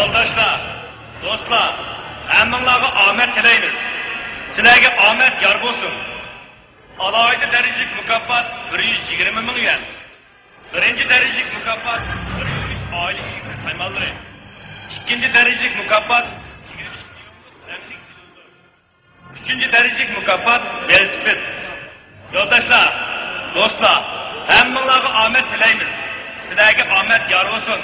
Yoldaşlar, dostlar, hammanglarga omad tilaymiz. Sizlarga omad yor bo'lsin. Alohida darajalik mukofot 120 ming yuan. Birinchi darajalik mukofot 103 oylik qaymallari. İkinci derecelik mukafat 23. Üçüncü derecelik mukafat velosiped. Yoldaşlar, dostlar, hammanglarga omad tilaymiz. Sizlarga omad yor bo'lsin.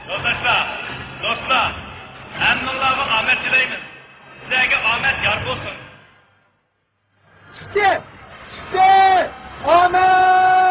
Yoldaşlar, dostlar, hammanglarga omad tilaymiz. Sizlarga omad yor bo'lsin. Chiqdi! Omad!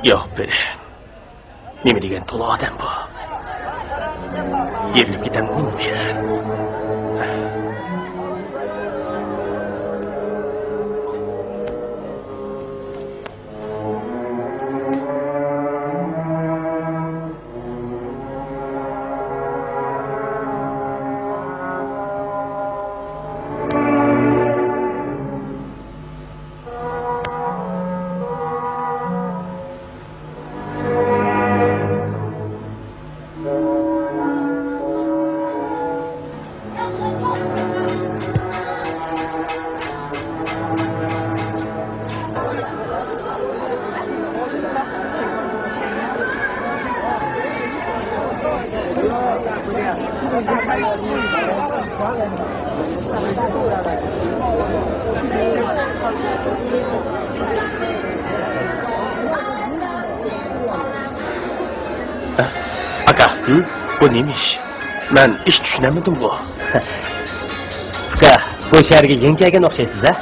Yo'q biri. Nima degan to'la odam bu? Yerilib ketaman bu yer. Bu neymiş? Ben iş düşünemedim bu. Bu şehirge yeni gelgen okşaysız ha?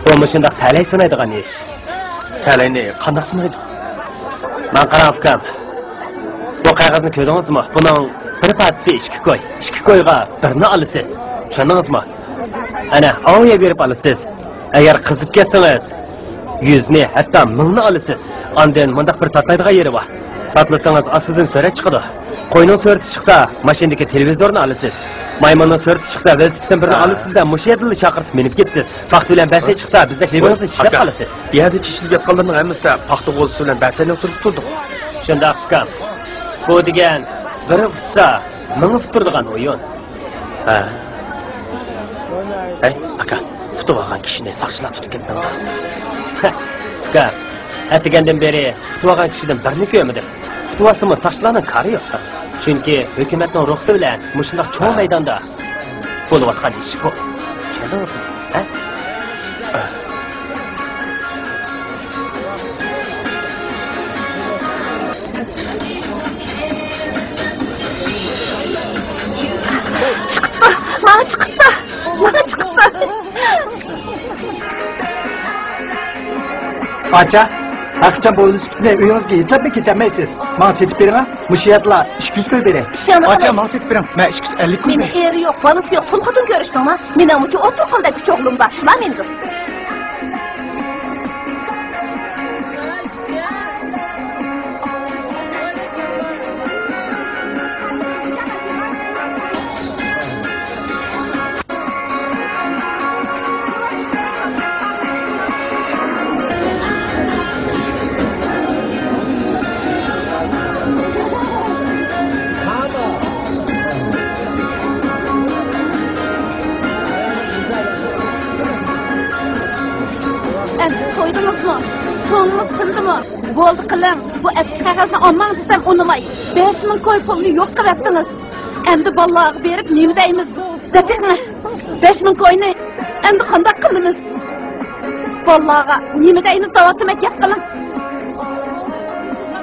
Bu mışındaq talay sınaydıgan iş. Talayni qandaq sınaydı? Ben qarab kam. Bu qağızını köydünüz mü? Bunun bir patisi ishki koy. Ishki koyga birini alasiz. Tushundingizmi? Ana, oya berib olasiz. Agar qizib ketsangiz, 100ni, hatto 1000ni olasiz. Ondan mundaq bir tatlaydigan yeri bor. Tatlasangiz astidan surat chiqadi. Qo'yning surati chiqsa, mashinadagi televizorni olasiz. Maymunning surati chiqsa, velosipeddan birini olasizda, mushayadilni chaqirib minib ketasiz. Paxta bilan basa chiqsa, bizda limonsiz ishlab qolasiz. Bu yerda tishilib yotganlarning hammasi paxta qo'lisi bilan basani o'tirib turdik. Shunda qilgan. Bu degan biri utsa, mingib turadigan o'yin. Ha. Hey, aka, tutib olgan kishini saqchilab tutib ketmangda. Aka, atigandan beri tutib olgan kishidan birini ko'rmadim. Tutib olsam, saqchilarning qari yo'q. Chunki hukumatning ruxsati bilan mushundaq cho'ng maydonda bo'layotgan ish bu. Tushundingizmi? Ha? Bana çıksa. Acha, akşam boyunca uyunuzga yetlab ketameysiz. Bana setip verin ha. Müşiyatla 200 koy beri. Acha, bana setip verin. Ben 250 koy Meni eri yok, balısı yok. Sul kadın görüştün mü? Meni muçu oturkunda küçük oğlum var. Şuna mindir. Oldu kılım, bu eski kağızını alman desem onumay. 5000 koy pulunu yok kırattınız. Endi ballağı verip neymi deyimiz? Zaten 5000 koyunu endi kandak kılımız. Ballağı neymi deyimiz davatıma gep kılın.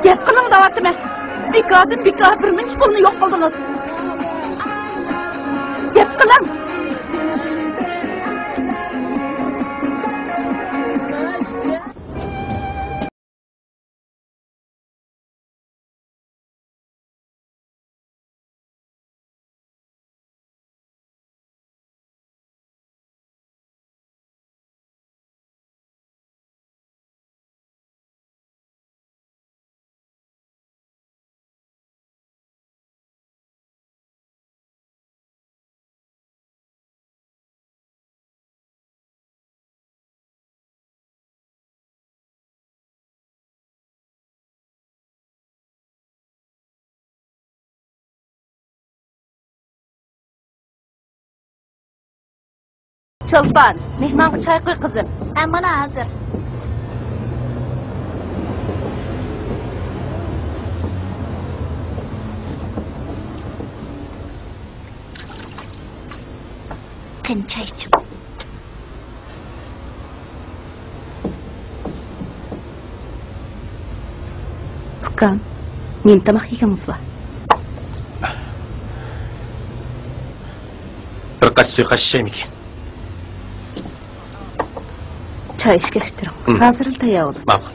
Gep kılın davatıma. Bir kadın bir minç pulunu yok kıldınız. Gep kılın. Çolpan, mehmanga çay koy kızım. Bana hazır. Qani çay ichib. Ukam, men tamoq yeganmiz bor. Bir qash suv ichaymikin. Çay içkeştirin. Hazır iltaya olur. Ma'qul.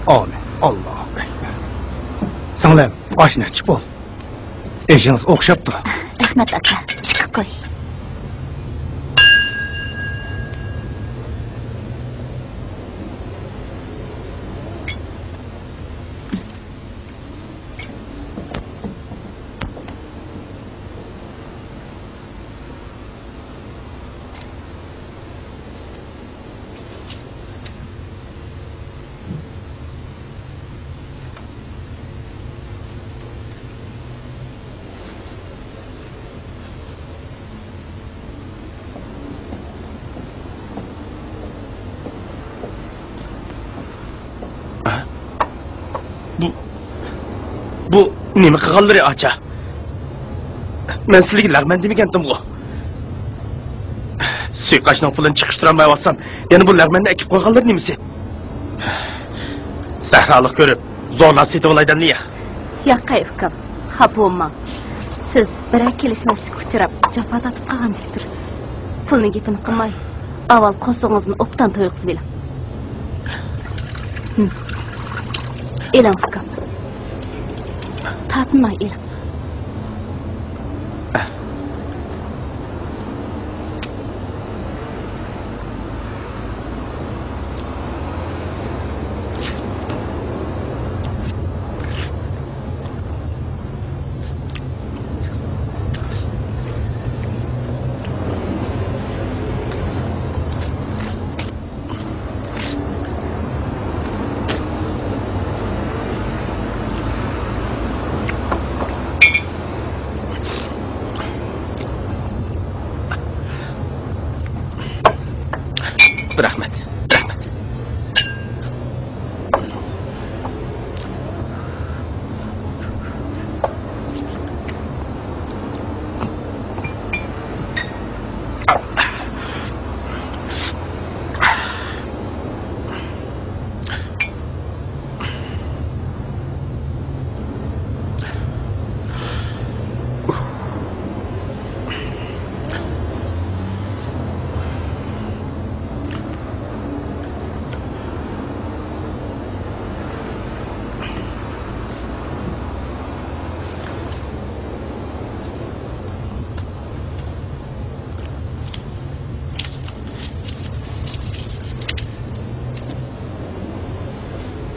Amin. Allahu ekber. Sağlam, başına çık ol. Eşiniz okşaptı. Rahmet aka, çıkıp koy. Nima qilganlari acha? Men sizlarga lag'man demagandim-ku. Suiqashning pulini chiqishtirolmay olsam, yana bu lag'manni ekib qo'yganlar nimasi? Sahroliq ko'rib, zo'rlab setib olaydan niya? Yo'q, ukam. Xafa bo'lmang. Siz biror kelishmovchilikka uchrab, jafo tatib qolgandikdir. Pulni gapini qilmay, avval qo'sog'ingizni o'qdan to'yg'izib eling. Eling ukam. Tatmay eling. Rahmat.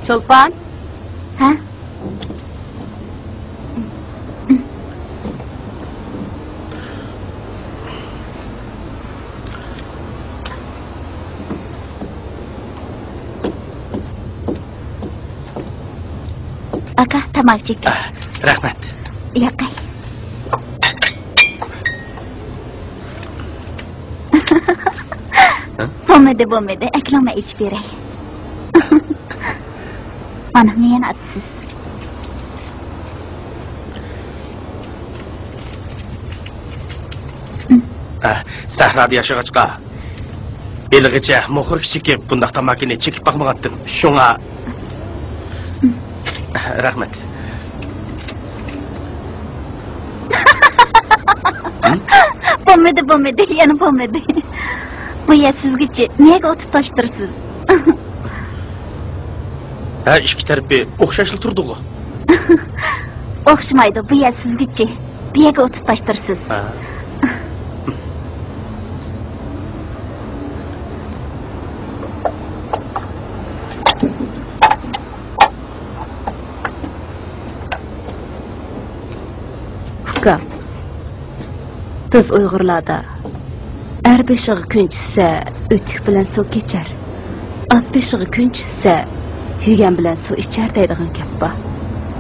Çolpan? Ha? Aka, tamak çek. Rahmat. Yakay. Bo'lmadi. Aklama iç beray. Ana men atsiz. Sahrada yaşagachqa belgicha muhrik chekib bundaq tamakini chekib baqmagandim. Shunga rahmat. Bo'lmadi, yana bo'lmadi. Bu yer sizgacha nega o'tib toshtirsiz? Ha, ikki tarafi o'xshashli turdi-ku. O'xshamaydi, bu yer sizgacha. Bu yerga o'tib toshtirsiz. Biz Uyg'urlarda er beshig'i kun tushsa o'tik bilan suv kechar, at beshig'i kun tushsa yugan bilan suv ichar deydigan gap bor.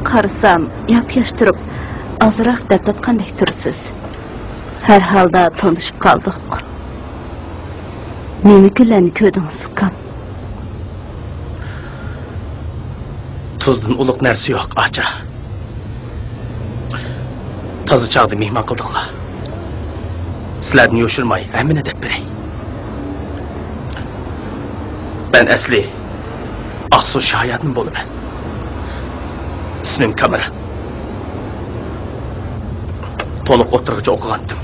Qarasam yap-yosh turib ozroq dattatqandek tursiz. Har holda tanishib qoldik. Meni kunlarni ko'rdingiz kam. Tuzdan uluq narsa yo'q, acha. Toza chaqda mehmon qildinglar. Sizlarni yo'shirmay, hammani deb beray. Ben asli Aqsu shoyatni bo'laman. İsmim Kamran. To'liq o'tirg'icha o'qigandim.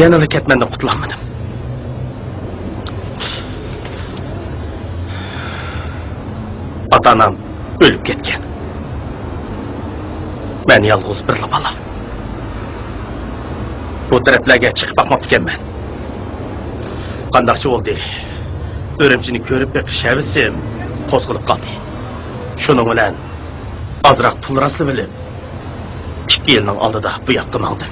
Yana ketmandan qutulolmadim. Ota-onam o'lib ketgan. Ben yalnız bir bala. Bu taraflarga chiqib boqmoqchi ekanman. Qandaqchi bo'ldi? O'rimchini ko'rib beqish shavisim qo'zg'alib qoldi. Shuning bilan ozroq pul rasli bilib, 2 yilning oldida bu yoqqa mangdim.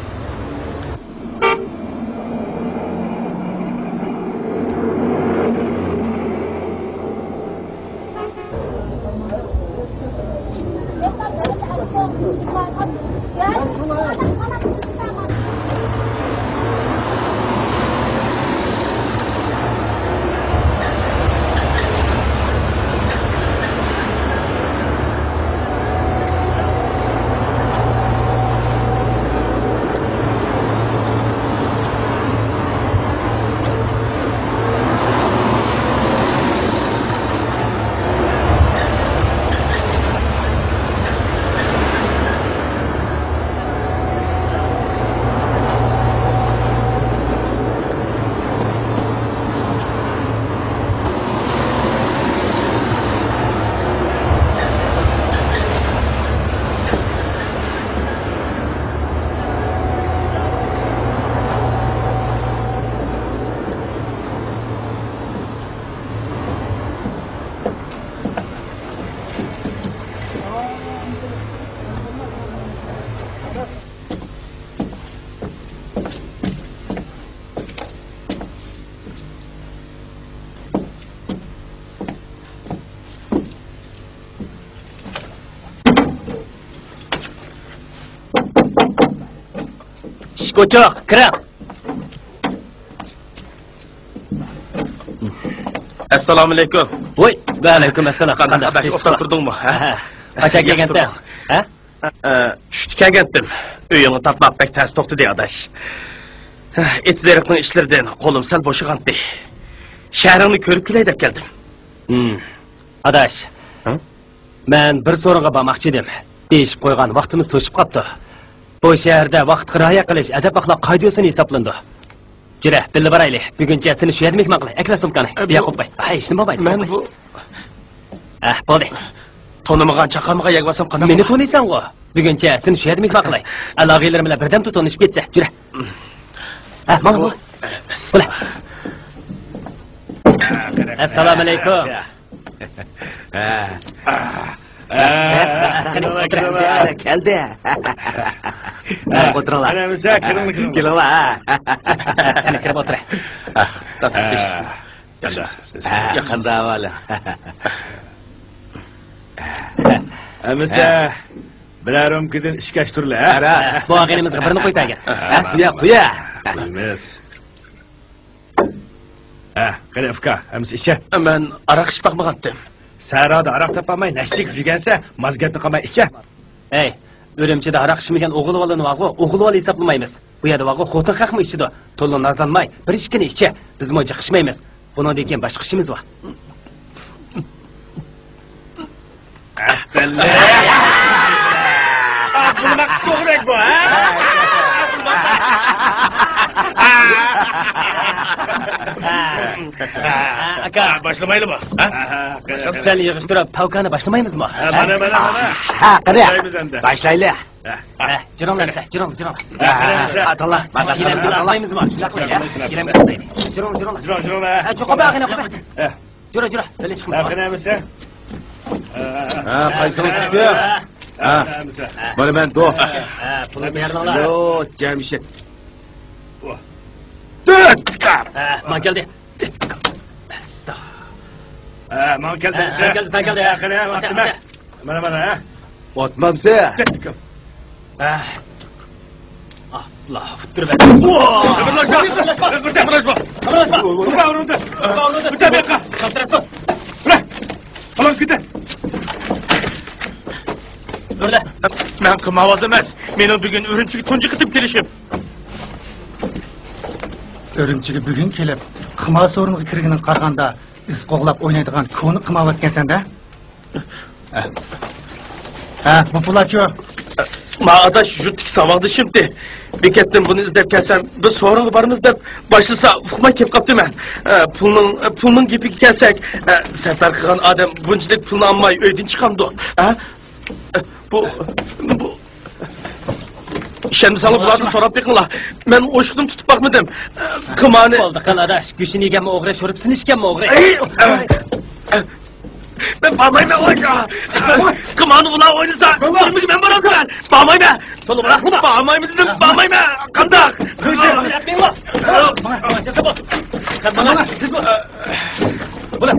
ko'choq, kirib. Assalomu alaykum. Voy, va alaykum assalom. Qanday adash o'qib turdingmi? Qachon kelgansan? Ha? Tushdi kelgandim. Uyingni topmoq bek tez to'xtadi adash. Etzeriqning ishlaridan qo'lim sal bo'shag'andi. Shahringni ko'rib kelay deb keldim. Adash. Men bir so'ringa bormoqchi edim. Deyishib qo'ygan vaqtimiz to'shib qopti. Bu shaharda vaqt rioya qilish adab axloq qoidasini hisoblandi. Jira, bilib boraylik. Buguncha seni shu yerda mehmon qilay. Akla sumkani. Biya qo'yay. Hay, ishni bo'lmaydi. Men bu bo'ldi. Tanımagan çakamıga yagvasam qanday? Meni tanıysan-ku. Buguncha seni shu yerda mehmon qilay. Aloqalarim bilan birdam tutanishib ketsa, jira. Mana bu. Bo'la. Assalomu alaykum. Keldi. O'tiringlar. Ana biza Kelinglar. Qani kirib o'tir. Yaqinda avvalo. Amisa bilar umkidan ishkash turlar. Bu og'inimizga birini qo'ytagan. Qo'ya. Bilmas. Qani afka, amisa isha. Men araq ichib bakmagandim. Sarada araq topamay, nashik yurgansa, mazgatni qilmay isha. Ey, Ürümçide araq içmegen oğul oğlanı vağı, oğul oğlu hesaplamaymiz. Bu yada vağı xotin haqmı içidi. Tolun nazlanmay, bir işkini içe. Biz moca qışmaymiz. Buna deken başka işimiz var. Ahsenle. Bulmak soğurek bu, ha? Aka, başlamaylı mı? Sen yığıştırıp tavkanı başlamayımız mı? Bana. Başlayla. Cironlar sen, ciron. Atala. Başlamayımız mı? Ciron. Çok abi ağına koy. Ciro. Böyle çıkma. Qaysini tutuyor? Mana men do'q. Pulni bu yerdan olar. Yo, Jamshid. Man keldi. Man keldi. Sen keldi. Mana, ha? Otmamsa. Allah, futtur ver. Kıpırlaşma. Ulan gidelim. Öyle. Ben kımavaz emez. Benim bugün ürünçüge tuncu kıtıp gelişim. Ürümchiga bugun kelib, qima so'riniga kirginin qaraganda iz qo'g'lab o'ynaydigan ko'ni qimayotgansan da. Bu pulacho. Mağada yurtdaki savag'di şimdi. Bekettin bunu izlep kelsem, biz sorunu varımız deb başlasa uqmay kep qapti men. Pulning gepiga kelsak, safar qilgan odam bunchalik pulni olmay uydan chiqamdi. Bu Şimdi sana bularni so'rab beqinglar. Men o'shqdim tutib baqmadim. Qimani Bo'ldi, qiladash. Güshini yeganmi o'g'ri, sho'ribsin ishganmi o'g'ri? Ben bağmayayım hoca. Kımanı bulan oynasa, şimdi ben bırakım ben. Bağmayayım ben. Solu bırakma da. Bağmayayım dedim, bağmayayım ben. Kandak. Yapmayın lan. Sen bana bak, siz bu. Bırak.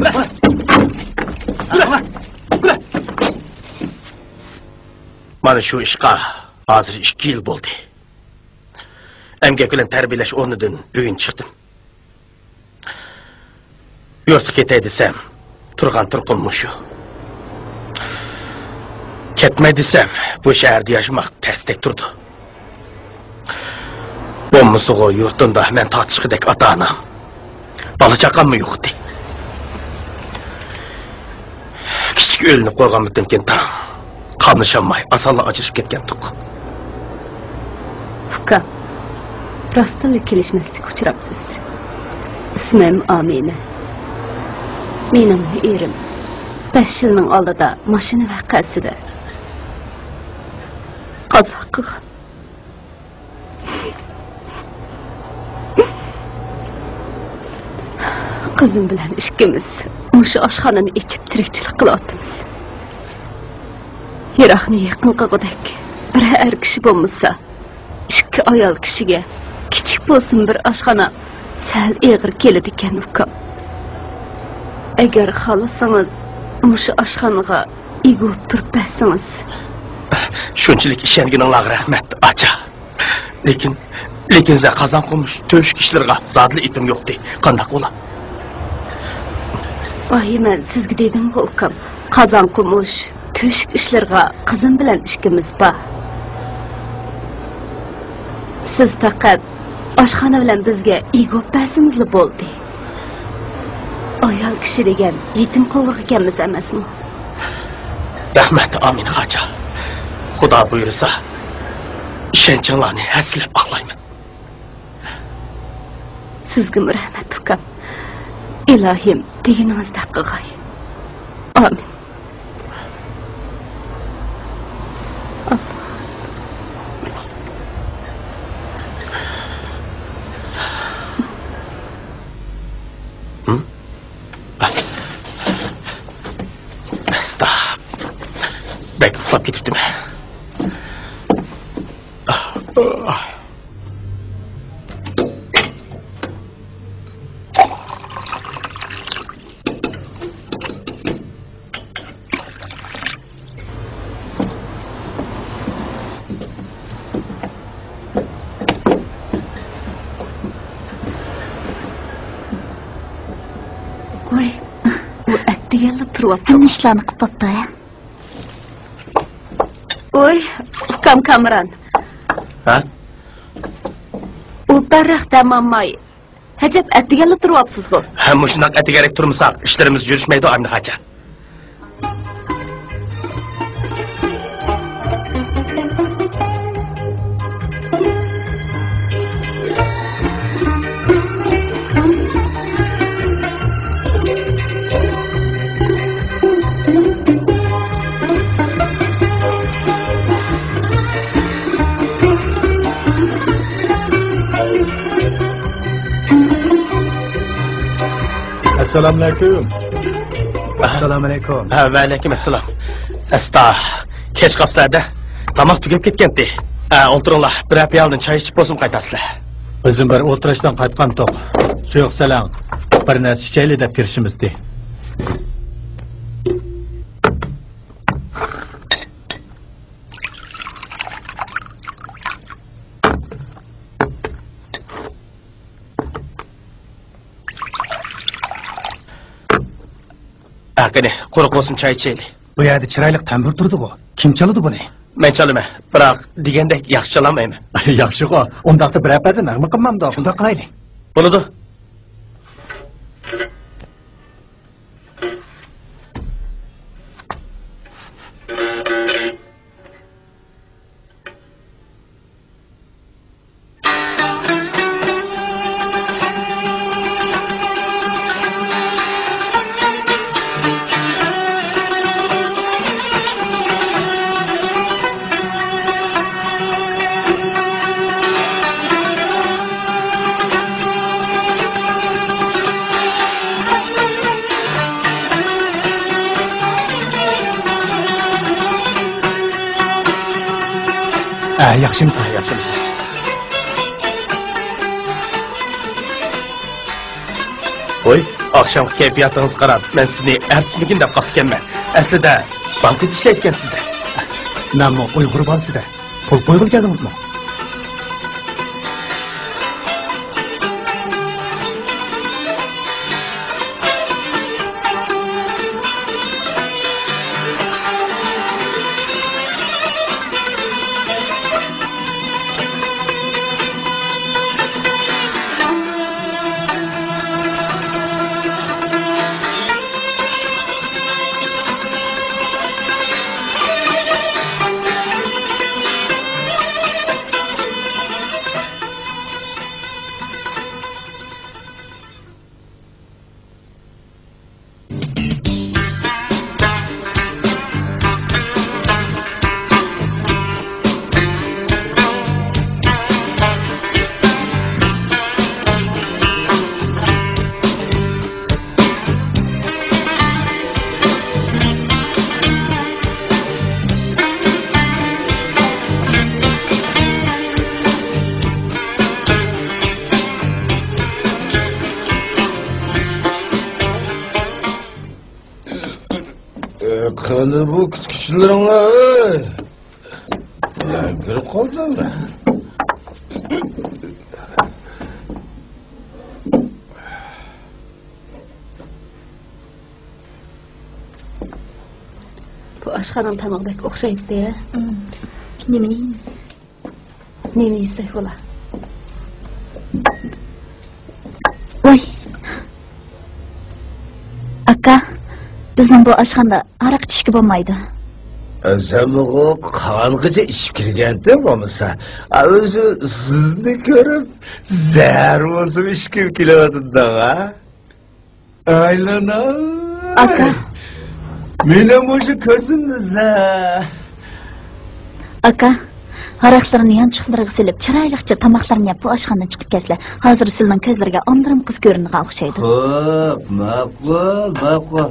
Bana şu işqa hazır 2 yıl oldu. Emgek bilen terbiyeleş o'rnidan bugün çıktım. Yo'qsa ketay desem, turgan turqum şu. Ketmay desem, bu şehirde yaşamak tersdek turdu. Bommusuğu yurtunda men tartışqıdek ata-anam. Bala chaqam mı yo'qdi? Kichik o'lni qo'ygan bitimken tam qamishlanmay, asonla ajrashib ketgan tuq. Fuka, rostdan kelishmaslik uchrabsiz. İsmim Amina. Mening erim 5 yilning oldida mashina vaqasida qazo qilgan. Qizim bilan ikkimiz o'sha oshxonani ichib tirikchilik qilyapmiz. Yiroqni yaqin qilgudek bir kishi bo'lmasa, 2 ayol kishiga kichik bo'lsin bir oshxona sal eg'ir keladi ekan uka. Agar xohlasangiz o'sha oshxonaga egib turib bersangiz. Shunchalik ishonganingizga rahmat, acha. Lekin Lekin size kazan koymuş tövüş kişilerine zadlı itim yoktu. Kandak ola. Vay men sizge dedim ki ukam. Kazan koymuş tövüş işlerine kızım bilen işkimiz ba. Siz takat aşkhana bilen bizge igop bersinizli boldi. Ayal kişi degen yetim kovurg ekanmiz emasmi? Rahmet amin haca. Xudo buyursa ishonchinglarni haslab aqlayman. Sizga rahmat ukam. Ilohim deginingizda qilg'ay. Amin. Bek ufak gittim. Oy, bu etdiğinle turup nişlanı kıpattı ya. Oy, ukam Kamran. Ha? O barraqda mammay. Hacep etdiğinle turupsuz bu. Hem şundan eti gerek durmasak işlerimiz yürüşmeydi amin haca. Assalamualaikum. Assalamualaikum. Ha, ve aleyküm esselam. Esta, keç kapslarda tamak tükep ketkendi. Olturunlar, bir api aldın çay içip bozum kaytasılar. Bizim bir o'tirishdan qaytgan to'q. Suyuq salang. Bir narsa ichaylik deb kirishimizdi. Qani, quruq olsun çay içeylik. Bu yerda chiroyli tambur turdi bu. Kim chaladi buni? Men chalama, biroq degandek yaxshi chalamayman. Yaxshi-ku. Undaqda bir apada nima qilmamdi? Shunday qilaylik. Bo'ladi. Yaxshimiz, yaxshimiz. Oy, akşamki keyfiyatınız qarab, men sizni ertishmigin deb qaptikanman. Aslida bankda ishlayotgansizda. Nima Uyg'ur bankida? Pul qo'yib keldingizmi? Qani bu kichiklarga kirib qoldim. aşxanın tamamdek oxşayıptı ya. Nemi yesek ola. Oy. Aka, bizning bu aşxanda aroq ichishga bo'lmaydi. Sen o kanlıca iş kirgendin olmasa, özü sizni görüp zehir olsun iş kim kilovatın da ha? Aylana. Aka. Benim hoşu kördünüz ha. Aka, aroqlarni yanchiqlarga silib, chiroyliqcha tomoqlarni yeb bu oshxonadan chiqib ketdilar. Hozir sizning ko'zlarga omdirim qiz ko'ringan o'xshaydi. Xo'p, ma'qul.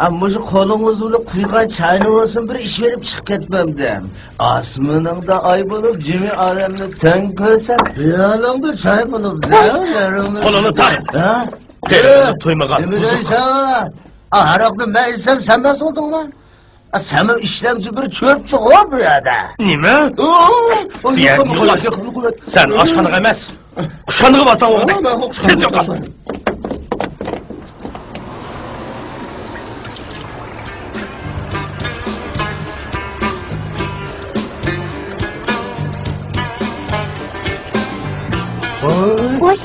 Amma şu kolunuz ulup kuygan çayını olsun bir iş verip çıkıp ketmemdim. Asmının da ay bulup cimi alemini ten kösen, rüyanın da çay bulup Kolunu tak. Ha? Televizyon tuymagan. Demeden sen. Araklı ben isem sen nasıl oldun lan? Sen işlemci bir çöpçü o bu ya da. Nime? Sen aşkanlık emez. Kuşanlığı basan o kadar. Sen yok al. Oy.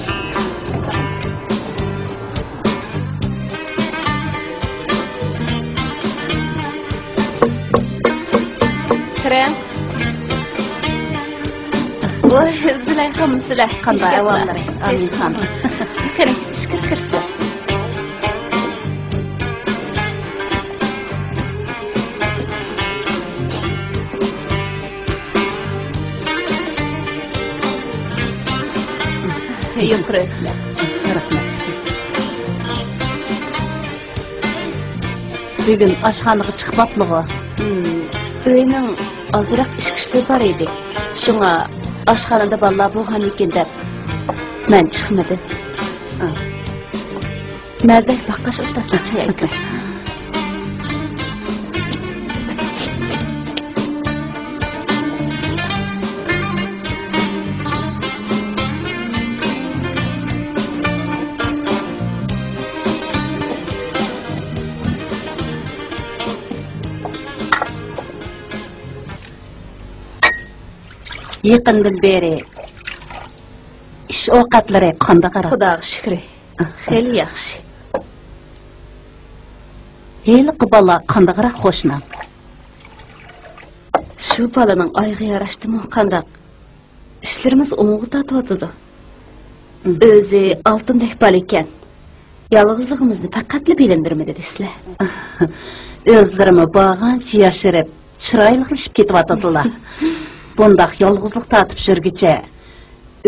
Krem. Oy, Züleyxam, qanday ahvollaring? Aminxon. Kiring, shukr. Yuqori. Rahmat. Bugun oshxonaga chiqibapmiz. Uyning ozroq ishqishli bor edi. Shunga oshxonada bolalar bo'lgan ekan deb men chiqmadim. Mazdak baqqash ustasini chayaydi. Yaqindan beri ish ovqatlari qanday qarab? Xudoga shukr. Xeyli yaxshi. Heyli bola qanday qarab qo'shna? Shu bolaning oyga yarashdimi qanday? İşlerimiz o'ng'i tatıyotdi. O'zi oltindek bola ekan. Yolg'izligimizni faqatli bilindirmadi desizlar. O'zlarimi bag'ancha yashirib, chiroylilashib ketyotdilar. Bundaq yolg'izlik tatib yurgicha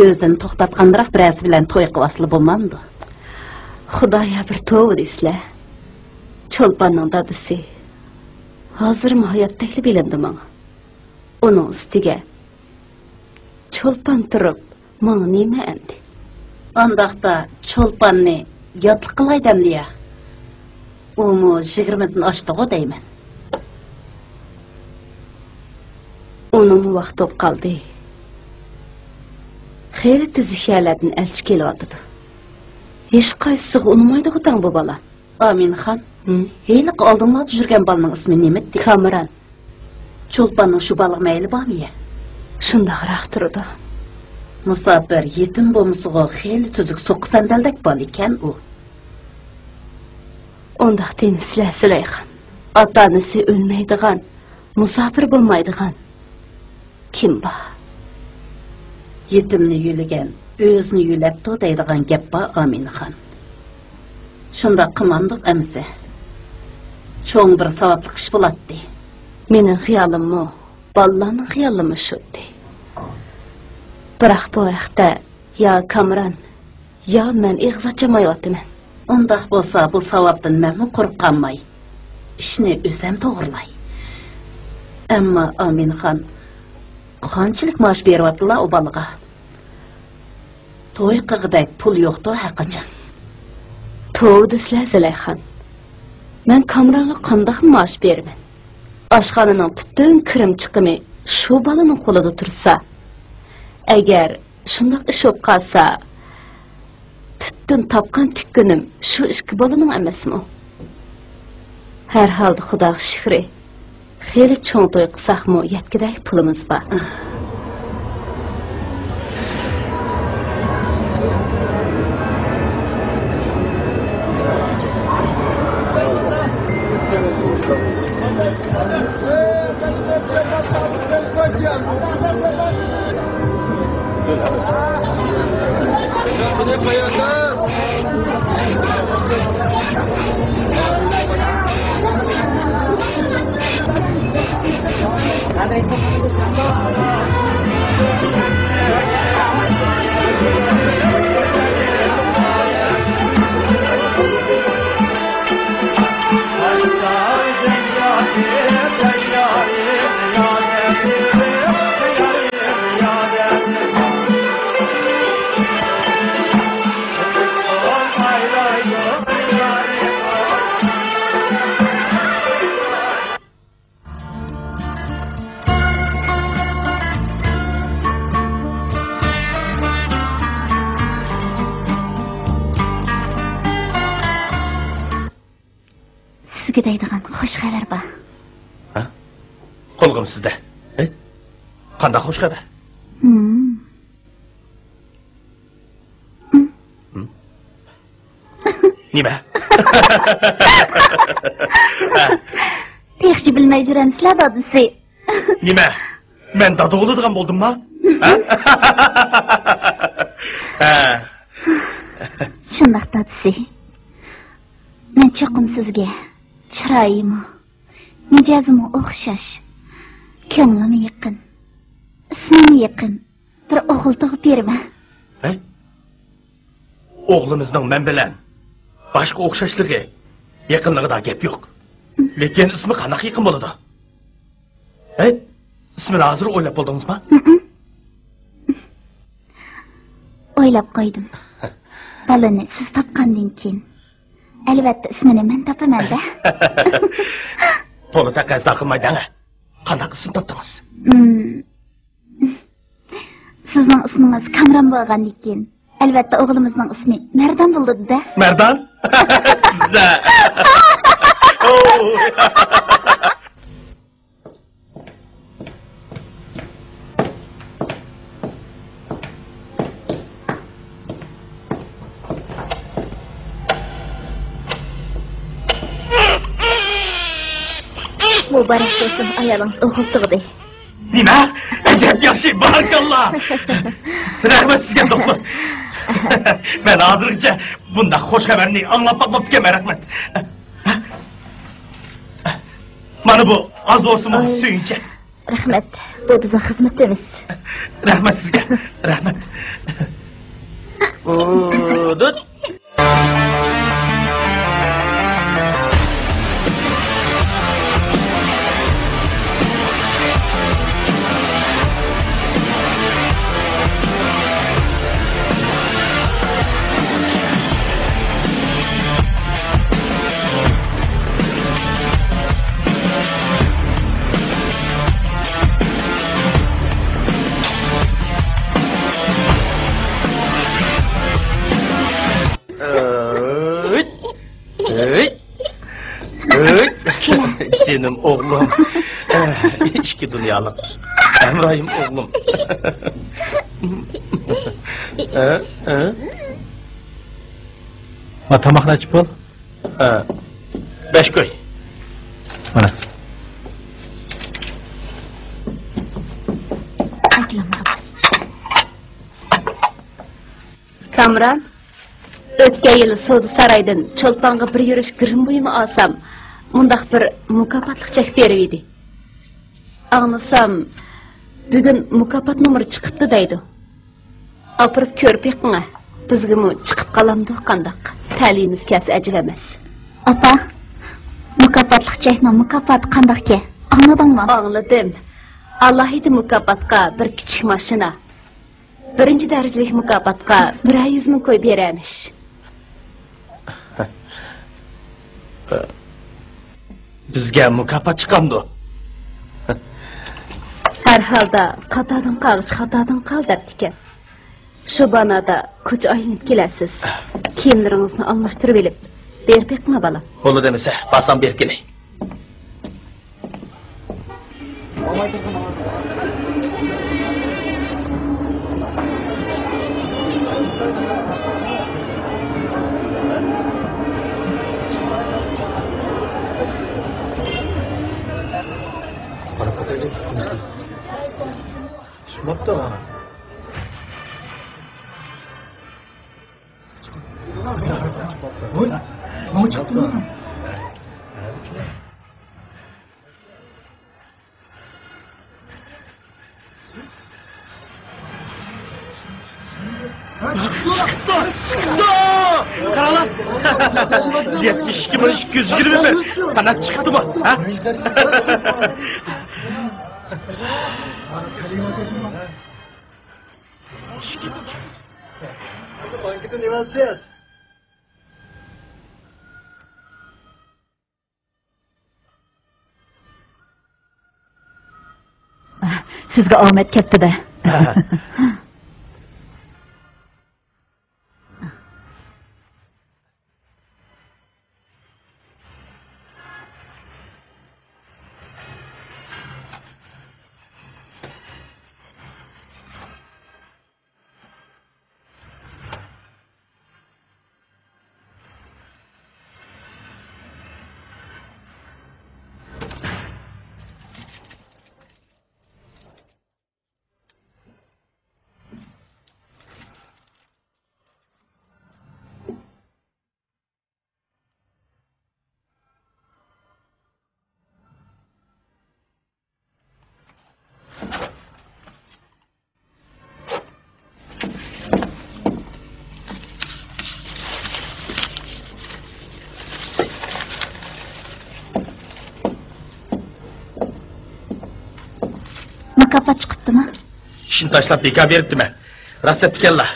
o'zini to'xtatganroq birasi bilan to'y qilib bo'lmamdi. Xudoya bir to'v desizlar. Cho'lponning dadisi hozirmi hayotdagi bilindi menga. Uning ustiga cho'lpon turib, menga nima endi? Andaqda cho'lponni yotliq qilaydimliya. Umu 20dan oshdi-ku deyman. Onun vaqti bo'lib qoldi. Xeyli tuziklardan elchi kelyapti. Hech qaysisiga unmaydi o'tang bu bola. Aminxon, heyliq oldinlarda yurgan bolaning ismi nima? Kamran. Cho'lponning shu baliq mayli bormi? Shundaqroq turdi. Musofir yetim bo'lmasiga xeyli tuzuk so'qi sandaldak bola ekan u. Undaq demisizlar Züleyxon. Ota-onasi o'lmaydigan, musofir bo'lmaydigan kim bor? Yetimni yulagan, o'zini yulabdi deydigan gap bor Aminxon. Shunda qilmandiq amsa. Cho'ng bir savobli ish bo'ladi. Mening xiyolimmi, bolalarning xiyolimi shudi. Biroq bu vaqtda yo Kamran, yo men ig'iz ochamayotman. Undaq bo'lsa bu savobdan men qo'rqib qolmay, ishni o'zim to'g'rilay. Ammo Aminxon qanchalik maosh beryaptilar o bolaga? To'y qilg'idek pul yo'qdi haqiqatan. To'y desizlar Züleyxon. Men Kamronga qanday maosh beraman? Oshxonaning butun kirim chiqimi shu bolaning qo'lida tursa, agar shundoq ish bo'lib qolsa, butun topgan tikkunim shu ikki bolaning emasmi? Har holda Xudoga shukr. Xeyli çoğun toy qısaqmı yetkiday pulumuz var. Sizga deydigan xush xabar bor. Ha? Qo'lg'im sizda. Qanday xush xabar? Nima? Yaxshi bilmay juramsizlar dadisi. Nima? Men dada bo'ladigan bo'ldimmi? Shundoq dadisi. Men cho'qim sizga chiroyimi, mijozimi o'xshash, ko'nglimi yaqin, ismim yaqin, bir o'g'il tug'ib berma. O'g'limizning men bilan boshqa o'xshashligi, yaqinligida gap yo'q. Lekin ismi qanaqa yaqin bo'ladi? İsmini hazır o'ylab bo'ldingizmi? O'ylab qo'ydim. Balani siz topgandan keyin albatta ismini men topaman-da. To'g'ri taqozo qilmayding. Qanday ism topdingiz? Sizning ismingiz Kamron bo'lgandan keyin albatta o'g'limizning ismi Mardan bo'ldi-da. Mardan? Sizda. Mübarek olsun ayalınız o'g'il tug'di. Nima? Yaxshi, barakalloh. Rahmat sizga doktor. Men hozirgacha bunday xush xabarni anglab boqmabman, rahmat. Mana bu oz bo'lsin suyunchi. Rahmat. Bu bizning xizmatimiz. Rahmat sizga. Rahmat. Dut. Senin oğlum. İçki dünyalık. Emrahim oğlum. Tamaqni açıp ol. 5 koy. Mana. Kamron, o'tgan yili Sodi saroydan Cho'lponga bir yurish girim buyumi olsam, mundaq bir mukofotlik chek berib edi. Anlasam, bugun mukofot nomeri chiqibdi deydi. Opirib ko'rib yiqinga, bizga mu chiqib qolamdi qandaq. Ta'limimiz kas ajib emas. Apa, mukofotlik chekni mukofot qandaqki? Anladingmi? Anladim. Allohida mukofotga bir kichik mashina, birinchi darajalik mukofotga 100 ming qo'yib beramiz. Bizga mukofot chiqamdi. Har holda qatodan qal debdi ekan. Shu banada ko'cha aylanib kelasiz. Kiyimlaringizni almashtirib olib, berib beqma bolam. Bo'ldi demasa, basam berkini. 너무 작구나. Karanlık! 72.220 Bana çıktı mı? Ha? Sizga omad ketdi-da. Mükafat çıktı mı? İşini taşlap beka veripti mi? Rast ettikenla.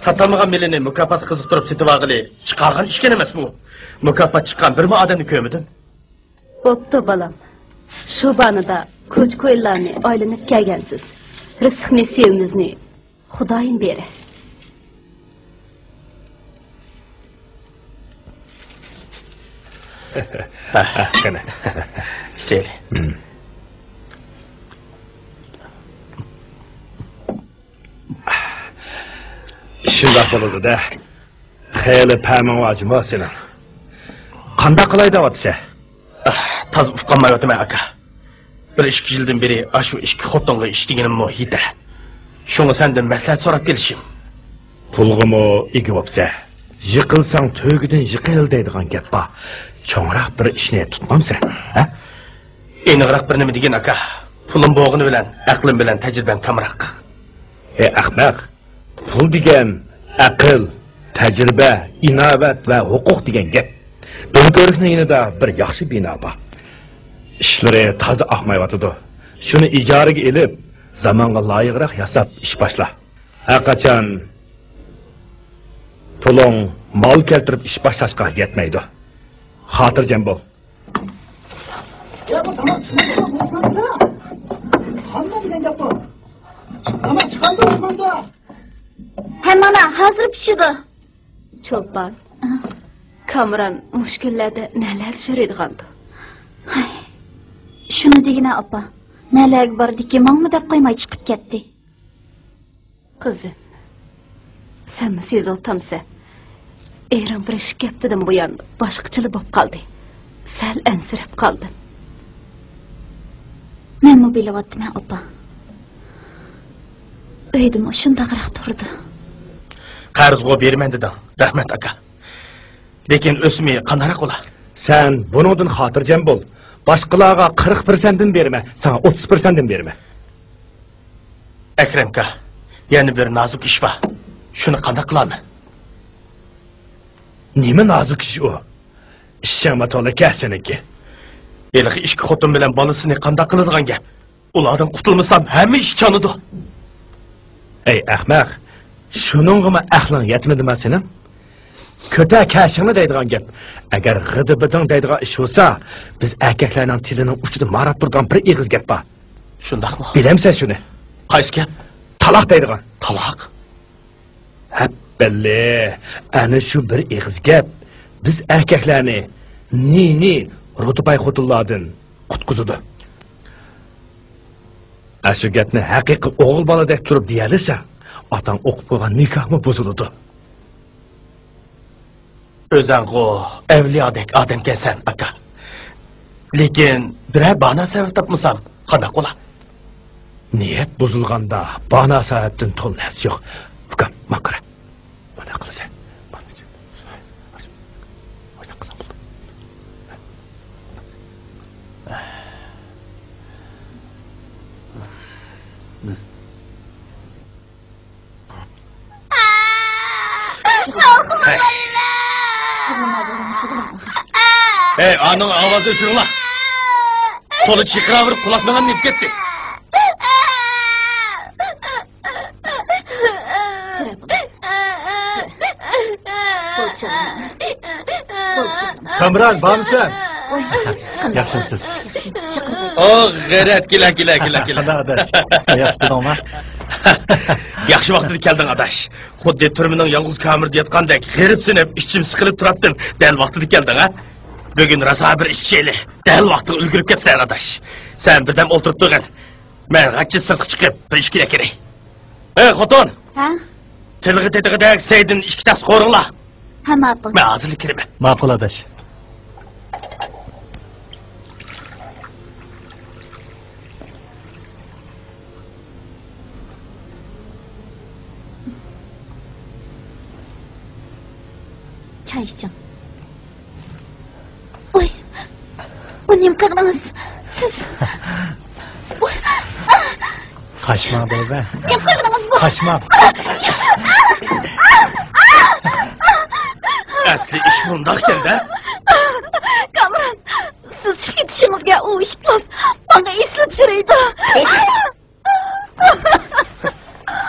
Satalmagan melini mükafat kızıktırıp setip ağılı. Çıkargan işken emes bu. Mükafat çıkan bir mi adamı kömüdün? Boptu balam. Şu banıda koç koyullarını aylanıp gelgensiz. Rızık nesiyemizni Xudayın beri. Gene. İşte Shundoq bo'ladi-da. Xeyli pamon vojim seni. Qanday qilay deyapti? Taz uqqanmayaptım aka. Bir 2 yıldan beri aşu 2 xotinga iştigenim muhita. Şunu senden maslahat so'rab kelishim. Pulg'imi igi bo'lsa, yiqilsang to'gidan yiqil deydigan gap bor. Cho'ngroq bir ishni tutmamsan, ha? Eniqroq bir nima degan aka. Pulim bo'g'ini bilan, aqlim bilan tajribam kamroq. Ahmaq. Pul degan aql, tajriba, inovat va huquq degan gap. Do'nko'rikning yanida bir yaxshi bino bor. Ishlari toza oqmayotidi. Shuni ijaraga elib, zamonga loyiqroq yasab ish boshla. Qachon puling mol keltirib ish boshlashga yetmaydi. Xotirjam bo'l. Ya bu tamam çıkmadı. Hanım giden yapma. Tamam çıkardı Osman'da. Hemen hazır pişidi. Çolpan. Kamran müşkillerde neler sürüydigandı. Şunu degine apa. Neler vardı ki mağmı dep koymay çıkıp ketdi. Kızım. Sen mi siz oltamsa? Eğren bir iş geptidim bu yan. Başkıçılı bop kaldı. Sel ensirep kaldın. Men mi bilevatdim apa? Öydim o şundaqıraq turdu. Qarzgo bermen dedin. Rahmet aka. Lekin o'smay qanaroq ola? Sen buningdan xotirjam bo'l. Boshqalarga 40%dan berme, sana 30%dan berme. Akremka, yana bir nozik ish bor. Shuni qanday qilaman? Nima nozik ish u? Ishchama to'laka seniki. Elgi 2 xotin bilan bolasini qanday qiladigan gap? Ulardan qutulmasam hamma ish chonidi. Ey ahmaq, shuningmi aqling yetmadimi sening? Kötü kashingni deydigan gap. Agar g'idibiding deydigan ish bo'lsa, biz erkaklarning tilining uchida marab turgan bir eg'iz gap bor. Shundaqmi? Bilamsan shuni? Qaysi gap? Taloq deydigan. Taloq? Habballe, ana shu bir eg'iz gap biz erkaklarni ni rutubay xotinlardan qutqizadi. Aşı gapni haqiqiy o'g'il boladek turib deyalisa, otang o'qib qo'ygan nikohmi buziladi. O'zango avliyodek odam kelsan, aka. Lekin biror bana sabab topmasam, qanday qo'la? Niyat buzilganda bana sababdan to'lmas yo'q. Ukam, maqara. Bana qilsa. Hey, anın avazı uçurula. Kolu çıkıra vurup kulaklarına nip gitti. Kamran, var mısın? Yaxşısınız. Oh, gayret, gila. Yaxşısın ama. Yaxşı vaqtida keldin adaş. Xuddi türmünün yalnız kamirde yatqandek g'iribsinib, içim sıkılıp turaptın. Del vaqtida keldin ha? Bugün rasa bir işçeyli. Del vaqtida ulgurib ketsen adaş. Sen birden o'tirib turgin. Men g'achchi sirtqa chiqib bir ish kerak. Ey xotin. Ha? Tilg'i tetig'idek Seydin ikki tas qo'ringlar. Ha, ma'qul. Men hozir kiraman. Ma'qul adaş. Çay içeceğim. Oy. O neyim kırdınız? Siz. Oy. Kaçma beybe. Neyim kırdınız bu? Kaçma. Asli iş bundak geldi. Kamran, siz şu gidişimizge o iş plus bana isli düşüreydi.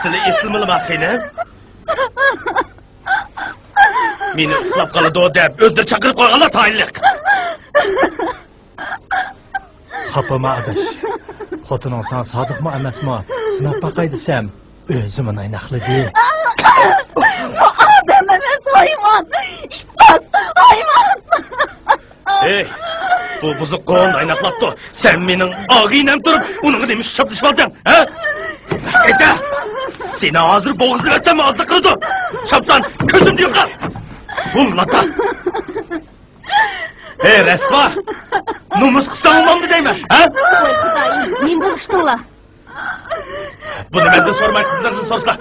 Sili islimili bak seni. Meni ıslab qaladı o deb o'zlari chaqirib qo'yganlar tayinliq. Xapama adaş. Xotining san sodiqmi emasmi? Sinab baqay desam, o'zim aynaqli deyil. Adam emas hayvan. İşbaz hayvan. Ey, bu buzuq qo'l aynaqlabdi. Sen mening og'inam turib, uning demiş chopdishib olasan, ha? Eda, seni hozir bo'g'izlab atsam hozir qildi. Chopsan, ko'zimni yo'qol. Bunlata. Ey Resva, numus qilsam olmamdi deyman, ha? Voy Xudoyim, men bo'lishdilar. Buni mendan so'ramay qizlardan so'raslar.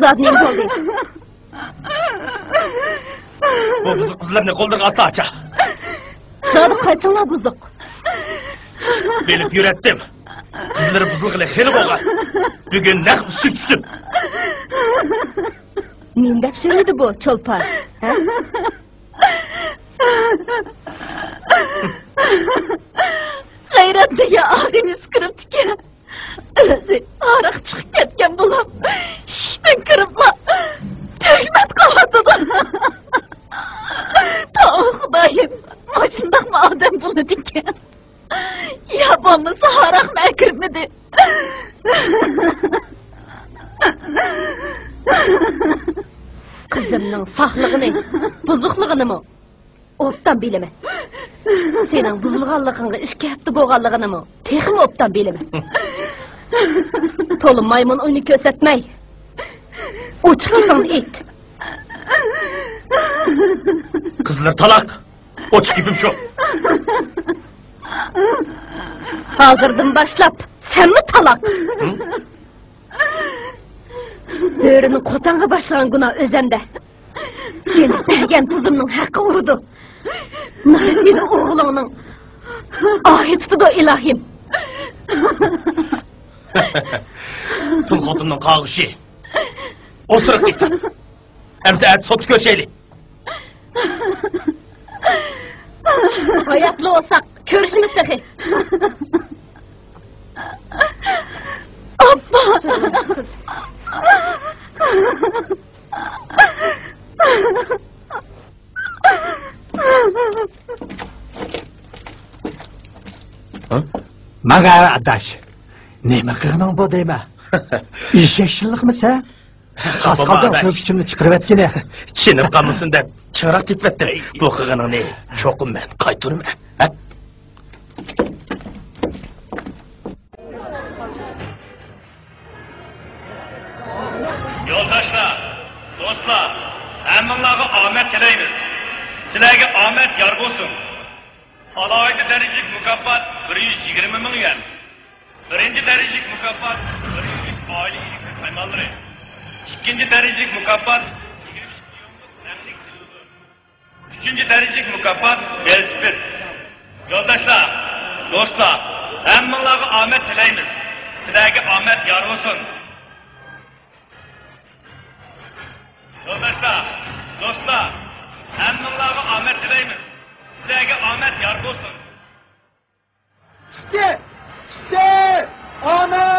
Zot nima bo'ldi? Bu buzuq qizlarni qo'ldirga ata acha. Zot qaytinglar buzuq. Bilib yuratdim. Qizlar buzuqli xeli bo'lgan. Bugun naq tushib. Nima söyledi bu çolpan? Ha? G'ayratdagi og'ingiz kirib ekan. O'zi oriq chiqib ketgan bo'lib, shishdan kiribla. Tuhmat qilyapti. Xudoyim, shundaqmi odam bo'ladi ekan. Ya bo'lmasa oriq kirmidi. Kızımның saqlığını, buzuqlığını obdan bileme. Senin buzulğanlığını işke hafta boğanlığını texim obdan bileme. Tolu maymun oyunu kösetmey. Uçkisan et. Kızlar talak. Uç gibim şu. Hazırdan başlap sen mi talak? Böğrünün kotanğa başlayan günah özende. Seni bergen tuzumның hakkı urudu. Nasibini oğlunun ahitdi da ilahim. Tüm xotunның qağışı. Osuruk gitsin. Hemse et sotu köşeyli. Hayatlı olsak körüşümüz sehi. Abba. Maga adaş. Nima qilganing bu deyma? Eshakchilikmi sen? Qasqaldan ko'kchimni chiqarib etgini. Chinib qolmasin deb chiroq ketibdi. Bu qilganingni cho'qim men qaytarman. omet tilaymiz. Sizlarga omet yor bo'lsin. Alayda darajalik mukofot 120 ming yuan. Birinchi darajalik mukofot 100 oila egasi qaymolari. İkinci derecelik mukafat 20 milyonluk rənglik televizor. Üçüncü derecelik mukafat velosiped. Yoldaşlar, dostlar, hammalarga omad tilaymiz. Sizlarga omad yor bo'lsin. Yoldaşlar, dostlar, hammalarga omad tilaymiz. Sizlarga omad yor bo'lsin. Chiqdi! Omad!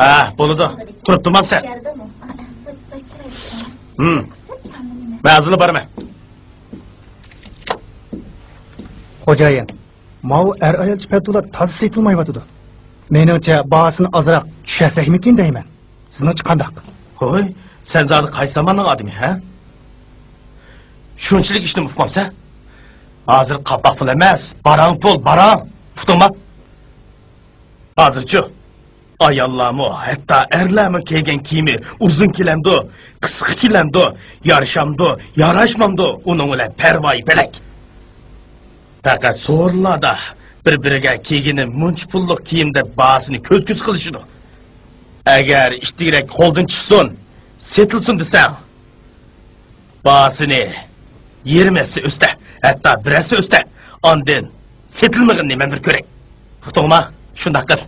Ha, bo'ladi. Turib turman sen. Ma'zili borma. Xo'jayin, mau er ayol chiqatula toz setilmayotdi. Meningcha bahosini ozroq tushasakmikin deyman. Sizning qandaq? Ho'y, sen zodi qaysi zamonning odami, ha? Shunchalik ishni uqmamsa? Hozir qapoq pul emas, barang pul, barang. Putingma. Hozirchi ayollarmi, hatto erlarmi kiygan kiyimi uzun kilamdi, qisqa kilamdi, yarashamdi, yarashmamdi, uning bilan parvoyi belak. Faqat so'rlarda bir-biriga kiygini munch pullik kiyimda bahosini ko'z-ko'z qilishidi. Agar ishtirak qo'ldan chiqsin, setilsin desang, bahosini 20si usta, hatto 1si usta, ondan setilmaganini men bir ko'ray. Putingma, shunday qil.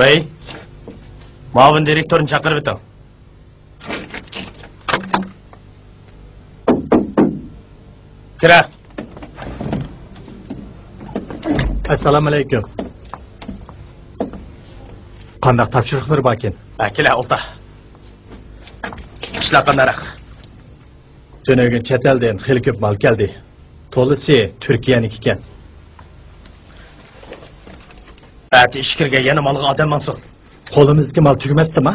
Vay, muavin direktorni chaqirib o'ting. Kira. Assalomu alaykum. Qandaq topshiriqlar bor ekan? Akila o'lta. Ishlar qandaroq? Jo'nagan chet eldan xil ko'p mal keldi. To'lisi Turkiyaniki ekan. Ati ish kirgan yana malga odam mansub. Qo'limizga mal tugmasdimi?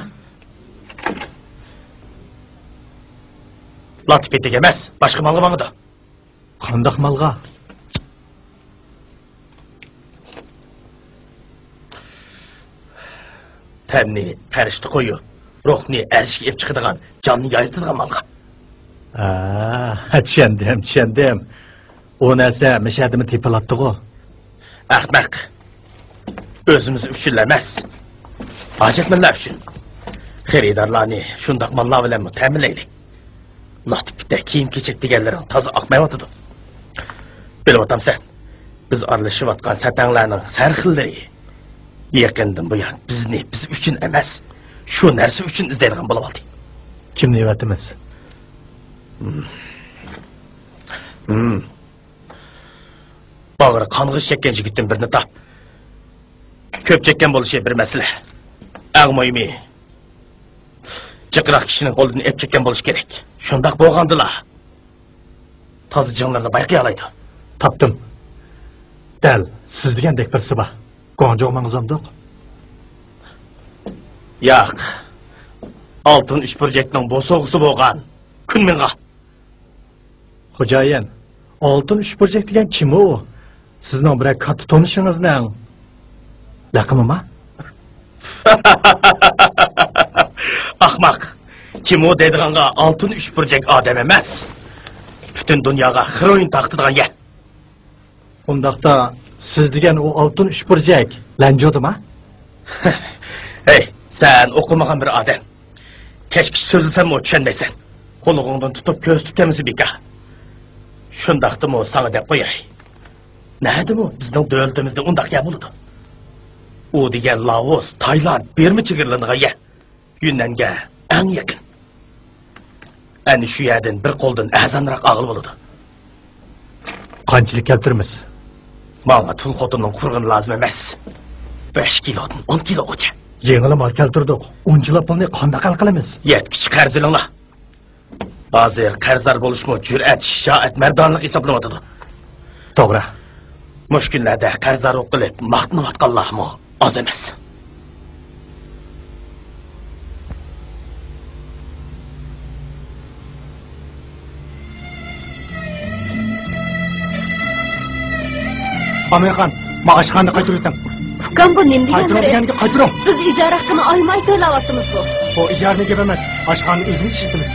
Latipetga emas, boshqa malga mangdi. Qandaq malga? Tanni farishta qo'yu, ruhni arshga ep chiqadigan, jonni yoyitadigan malga. Tushundim. O narsa mishadimi tepilatdi-ku. Ahmaq. Özümüz üçün emas. Hacetmenler üçün. Xeridorlarni shundoq mallar bilan ta'minlaylik. Natipda kiyim kechak deganlaring toza oqmayotdi. Bilib o'tamsan, biz aralashayotgan satanglarning sarxillari yaqindan buyon bizni biz uchun emas, shu narsa uchun izlaydigan bo'lib oldi. Kimni evatimiz? Bag'ri qong'ish chekkan yigitdan birini top. Ko'p chekkan bo'lishi bir masala. Eng muhimi, jiqroq kishining qo'lidan ep chekkan bo'lishi kerak. Shundoq bo'lgandilar. Toza jonlarni bayqay oladi. Topdim. Dal, siz degandek birsi bor. Qo'njoqmangizamdiq. Yo'q. Oltin ish projektining bo'sog'isi bo'lgan. Kunmenga. Xo'jayin, oltin ish projekt degan kim u? Sizning bir katta tanishingizning laqimimi? Ahmaq. Kim o deydiğanga altın üçburcak adam emas. Bütün dünyaya heroin taktırgan ya. Ondaqda siz degan o altın üçburcak lanjodim ha? Hey, sen okumagan bir adam. Keşke sözlesem o düşünmeysen. Koluğundan tutup göz tutemizi bika. Şundaqtım o sana dep koyay. Nerede bu? Bizden dövültümüzde undaq ya buludu. O diyen Laos, Tayland, Birmi çıgırlığına ya. Yunnanga en yakın. Yani şu yerden bir koldan azanrak ağıl buludu. Qanchalik keltirmiz? Bana tül xotunun kurğun lazım emas. 5 kilodan 10 kilo uça. Yengili mal keltirdik. 10 kilo pulni qanday hal qilamiz? Yetkichi qarzilinglar. Hozir qarzlar bo'lishmi jur'at, shijoat, mardonlik hisoblanayotir. To'g'ri. Mushkullarda qarzlar o'qilib maqtanayotganlarmi oz emas. Amerikan, maaşxonni qaytarsan. Ukam bu nima Qaytarganiga qaytaring. Biz ijara haqqini olmay to'layapmiz bu. O ijarani gap emas. Oshxonni o'zimiz ishlatamiz.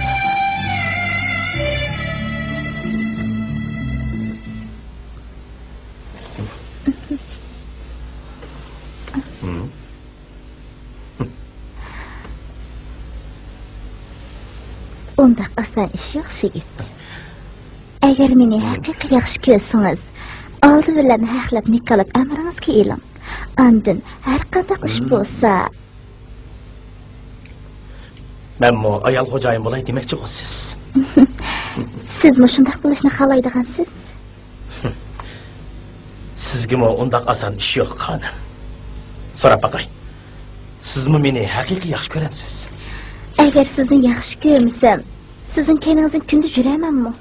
Undaq oson ish yo'q shigit. Agar meni haqiqiy yaxshi ko'rsangiz, oldi bilan haqlab nikolab amringizga e'lon. Andin har qanday ish bo'lsa, men mo ayol xo'jayin bo'lay demoqchi bo'lsiz. siz shunday qilishni xohlaydigansiz? Sizga mo undaq oson ish yo'q, xonim. So'rab baqay. Sizmi meni haqiqiy yaxshi ko'rasiz? Agar sizni yaxshi ko'rsam, sizning kelingizni kunda juramanmi?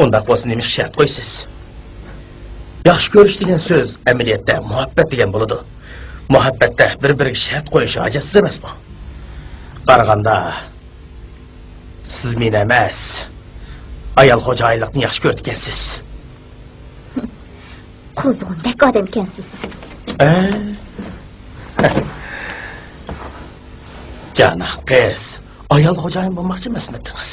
Undaq bo'lsa nima shart qo'ysiz? Yaxshi ko'rish degan so'z amaliyotda muhabbat degan bo'ladi. Muhabbatda bir-biriga shart qo'yish ajoysiz emasmi? Qaraganda siz meni emas, ayol xo'jayinlikni yaxshi ko'rgansiz. Quzg'undek odam ekansiz. Cana qiz, ayol xo'jayin bo'lmoqchi emasmidingiz?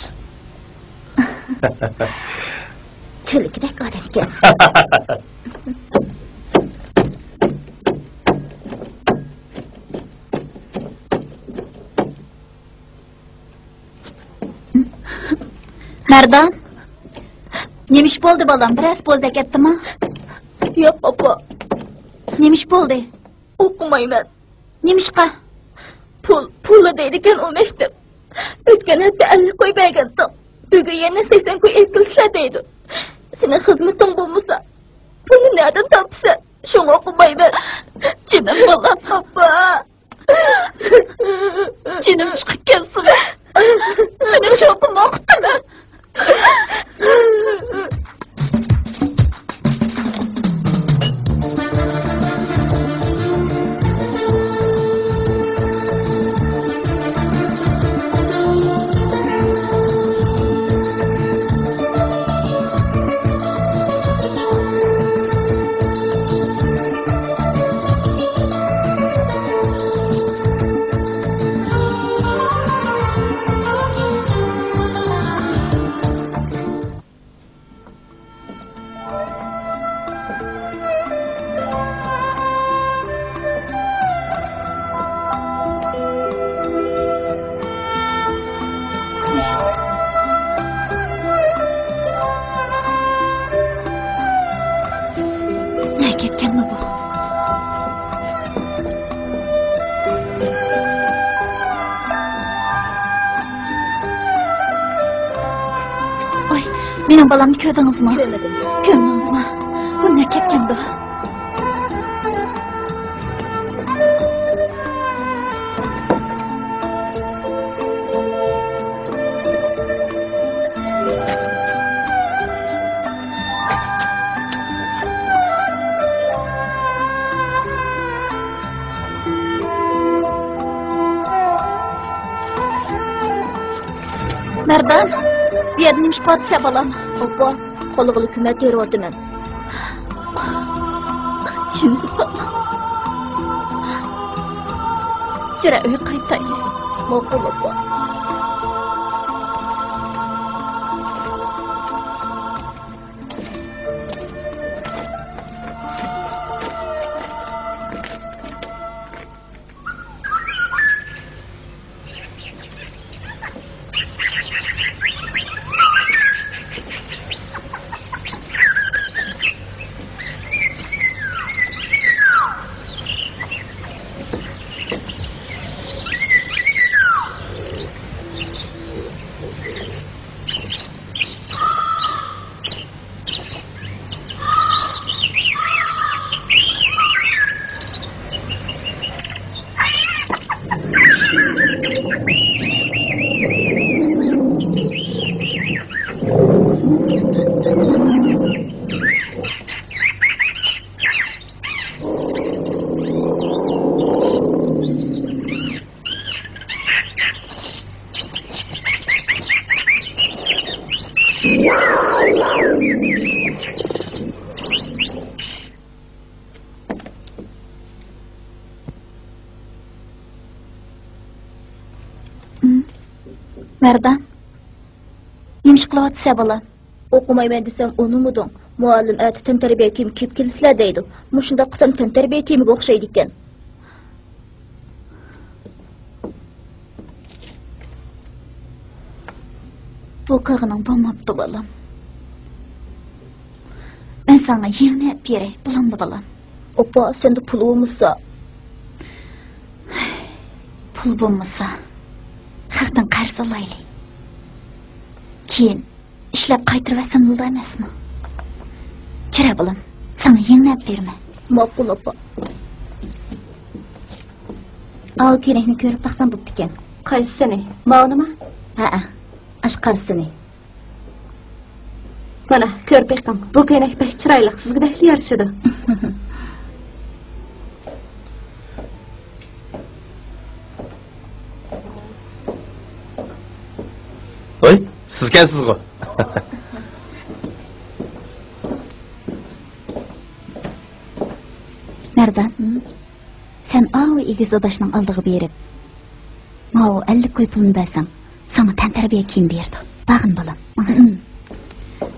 Tulukdek odam ekan. Mardon? Nemish bo'ldi bolam? Biroz bo'ldi ketdimi? Yo'q, opa. Nemish bo'ldi? O'qimayman. Nemishqa? Pul deydigan o maktab. O'tgan hafta 50 qo'y bergandim. Bugun yana 80 qo'y ekilsa deydi. Sening xizmating bo'lmasa, pulni nerdan topsa? Shuni o'qimayman. Jinim bolam, opa. Jinim chiqib kelsin. Seni shu o'qimoqdaman. Benim balamni ko'rdingizmi? Ko'rdingizmi? Bu ne ketgandi? Nereden? Bir yerden imiş patsa balam. Opa, qo'liga hukmat yeryapman. Şimdi balam. Jira uy qaytaylik. Ma'qul opa. Merdan, yemiş kılavatsa bala. Okumayman desem onu mudun? Muallim äti tenterbiye kim kip kilisler deydi. Muşunda kısam tenterbiye kimi okşaydı iken. Bu kağının bulmaptı balam. Ben sana yığını hep yere bulamdı balam. Opa sende pulu olmasa. Pul bulmasa. Haktan qarşı alaylı. Keyin işlep qaytırıversen bulda emasmi? Kira balam, sana yığını hep verme. Maqul opa. Al kerekni körüp taqsan bupti eken. Qaysini? Mağnıma? Ha, aş qarsini. Mana körüp ekan. Bu kenek pek çıraylık sizge behli yarışıdı. Oy, sizkensiz go. Nereden? Sen ağı igiz odaşının aldığı berip, mağu 50 koy pulunu versen, sana tenterbiye kim berdi? Bağın balam.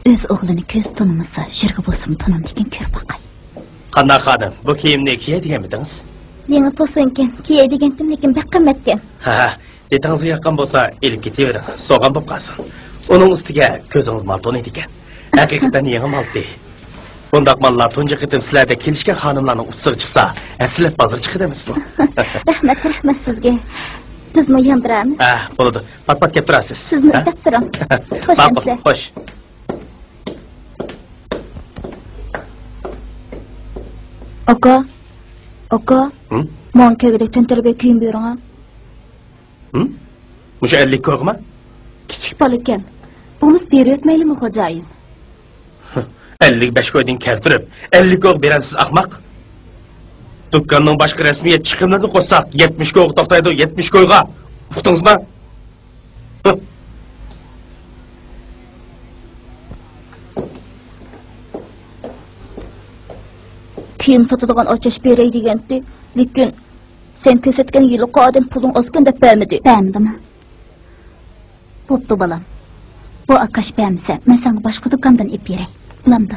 Öz oğlunu köz tanımasa, şırgı bolsun tanım degen kör bakay. Qanday xadim, bu kiyimni kiye degan midingiz? Yeni posunken, kiye degendim lekin bek qimmatken. Ha, detangiz yaqin bo'lsa, elib ketavering. So'g'an bo'lib qolsin. Uning ustiga ko'zingiz malton ekan. Haqiqatan yangi malti. Bundaq mallar tunji qitim sizlarda kelishgan xonimlarning ustiga chiqsa, aslab bozor chiqadi emas bu. Rahmat sizga. Bizmi yondiramiz? Ha, bo'ladi. Pat-pat kelib turasiz. Sizni istab turam. Xo'sh. Oka. Mon kegide tenterbe kiyim buyurun. Musha 50 ko'rma? Kichik bola ekan. Buni berib o'tmaylimi xo'jayin? 55 ko'ydin keltirib, 50 ko'g berasiz ahmoq. Dükkanning boshqa rasmiyat chiqimlarini qo'shsak, 70 ko'g to'xtaydi, 70 ko'yga. Uqdingizmi? Kiyim satadigan açış berey degendi. Lekin sen kösetken yılı qadın pulun oskan dep bämidi. Bämdimi? Boptu balam. Bu akaş bämse, men sana başqa dukandan ip berey. Bulamdı.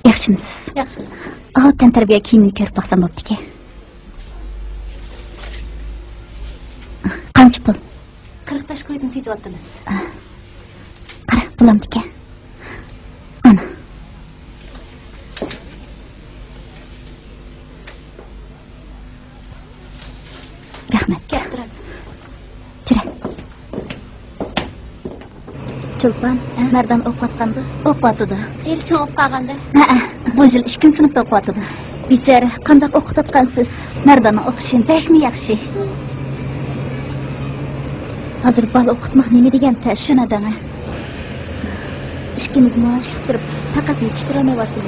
Yaxshimisiz? Yaxshi. Alttan tarbiya kiyimini ko'rib baqsam bo'pti-ki. Qancha pul? 45 qo'ydim tezyaptimiz. Qara, pulamdi-ki. Ana. Rahmat. Keltirib. Jira. Chulpan, Mardan o'qiyotgandi. O'qiyotdi. Elchi o'qib qolganda. Bu yil 2 sinfda o'qiyotdi. Bichara, qanday o'qitayotgansiz? Mardanning o'qishi bekmi yaxshi. Hozir bola o'qitmoq nima degan tashunadimi? Ishkimiz maosh turib, faqat yetishtirolmayapsiz.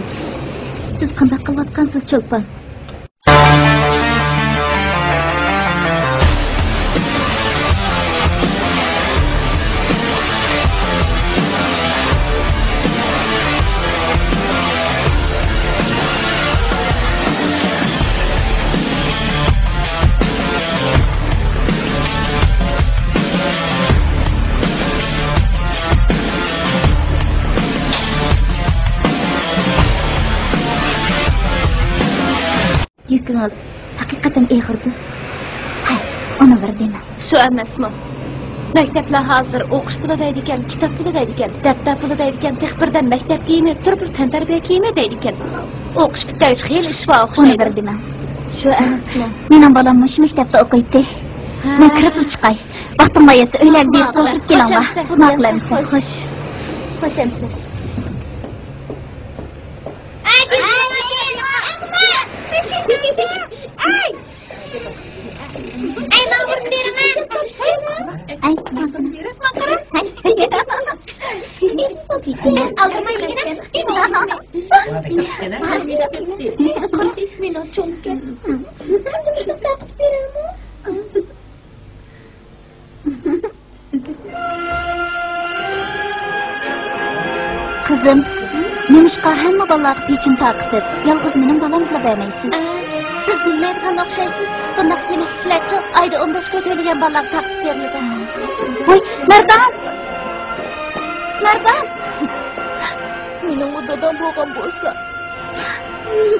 Siz qanday qilayotgansiz, Chulpan? Yükünüz hakikaten eğirdi. Hay, onu verdin. Şu emasmi? Maktablar hozir o'qish puli deydigan, kitob puli deydigan, daftar puli deydigan, tek birdan maktab kiyimi, turib tantarbiya kiyimi deydigan. O'qish bitgach xeyli ish bor Onu o'xshaydi. verdin. Şu emasmi? Mening bolam shu maktabda o'qiydi. Men kirib chiqay. Vaqtim yetsa o'ylab bir qo'shib keling. Maqulmiz. Xo'sh. Xo'shamsiz. Ay, ma'mur berma. Ay, ma'mur berma. Kızım, nemişqa hamma balaga pechim taqisiz, yalğız mening balamga bermaysiz. Siz bilmaydigan o'xshaysiz. Bunday yemeklar çok ayda 15 ga to'lagan balaga taqib beriladi. Voy, Mardan! Mardan! Mening dadam bo'lgan bo'lsa,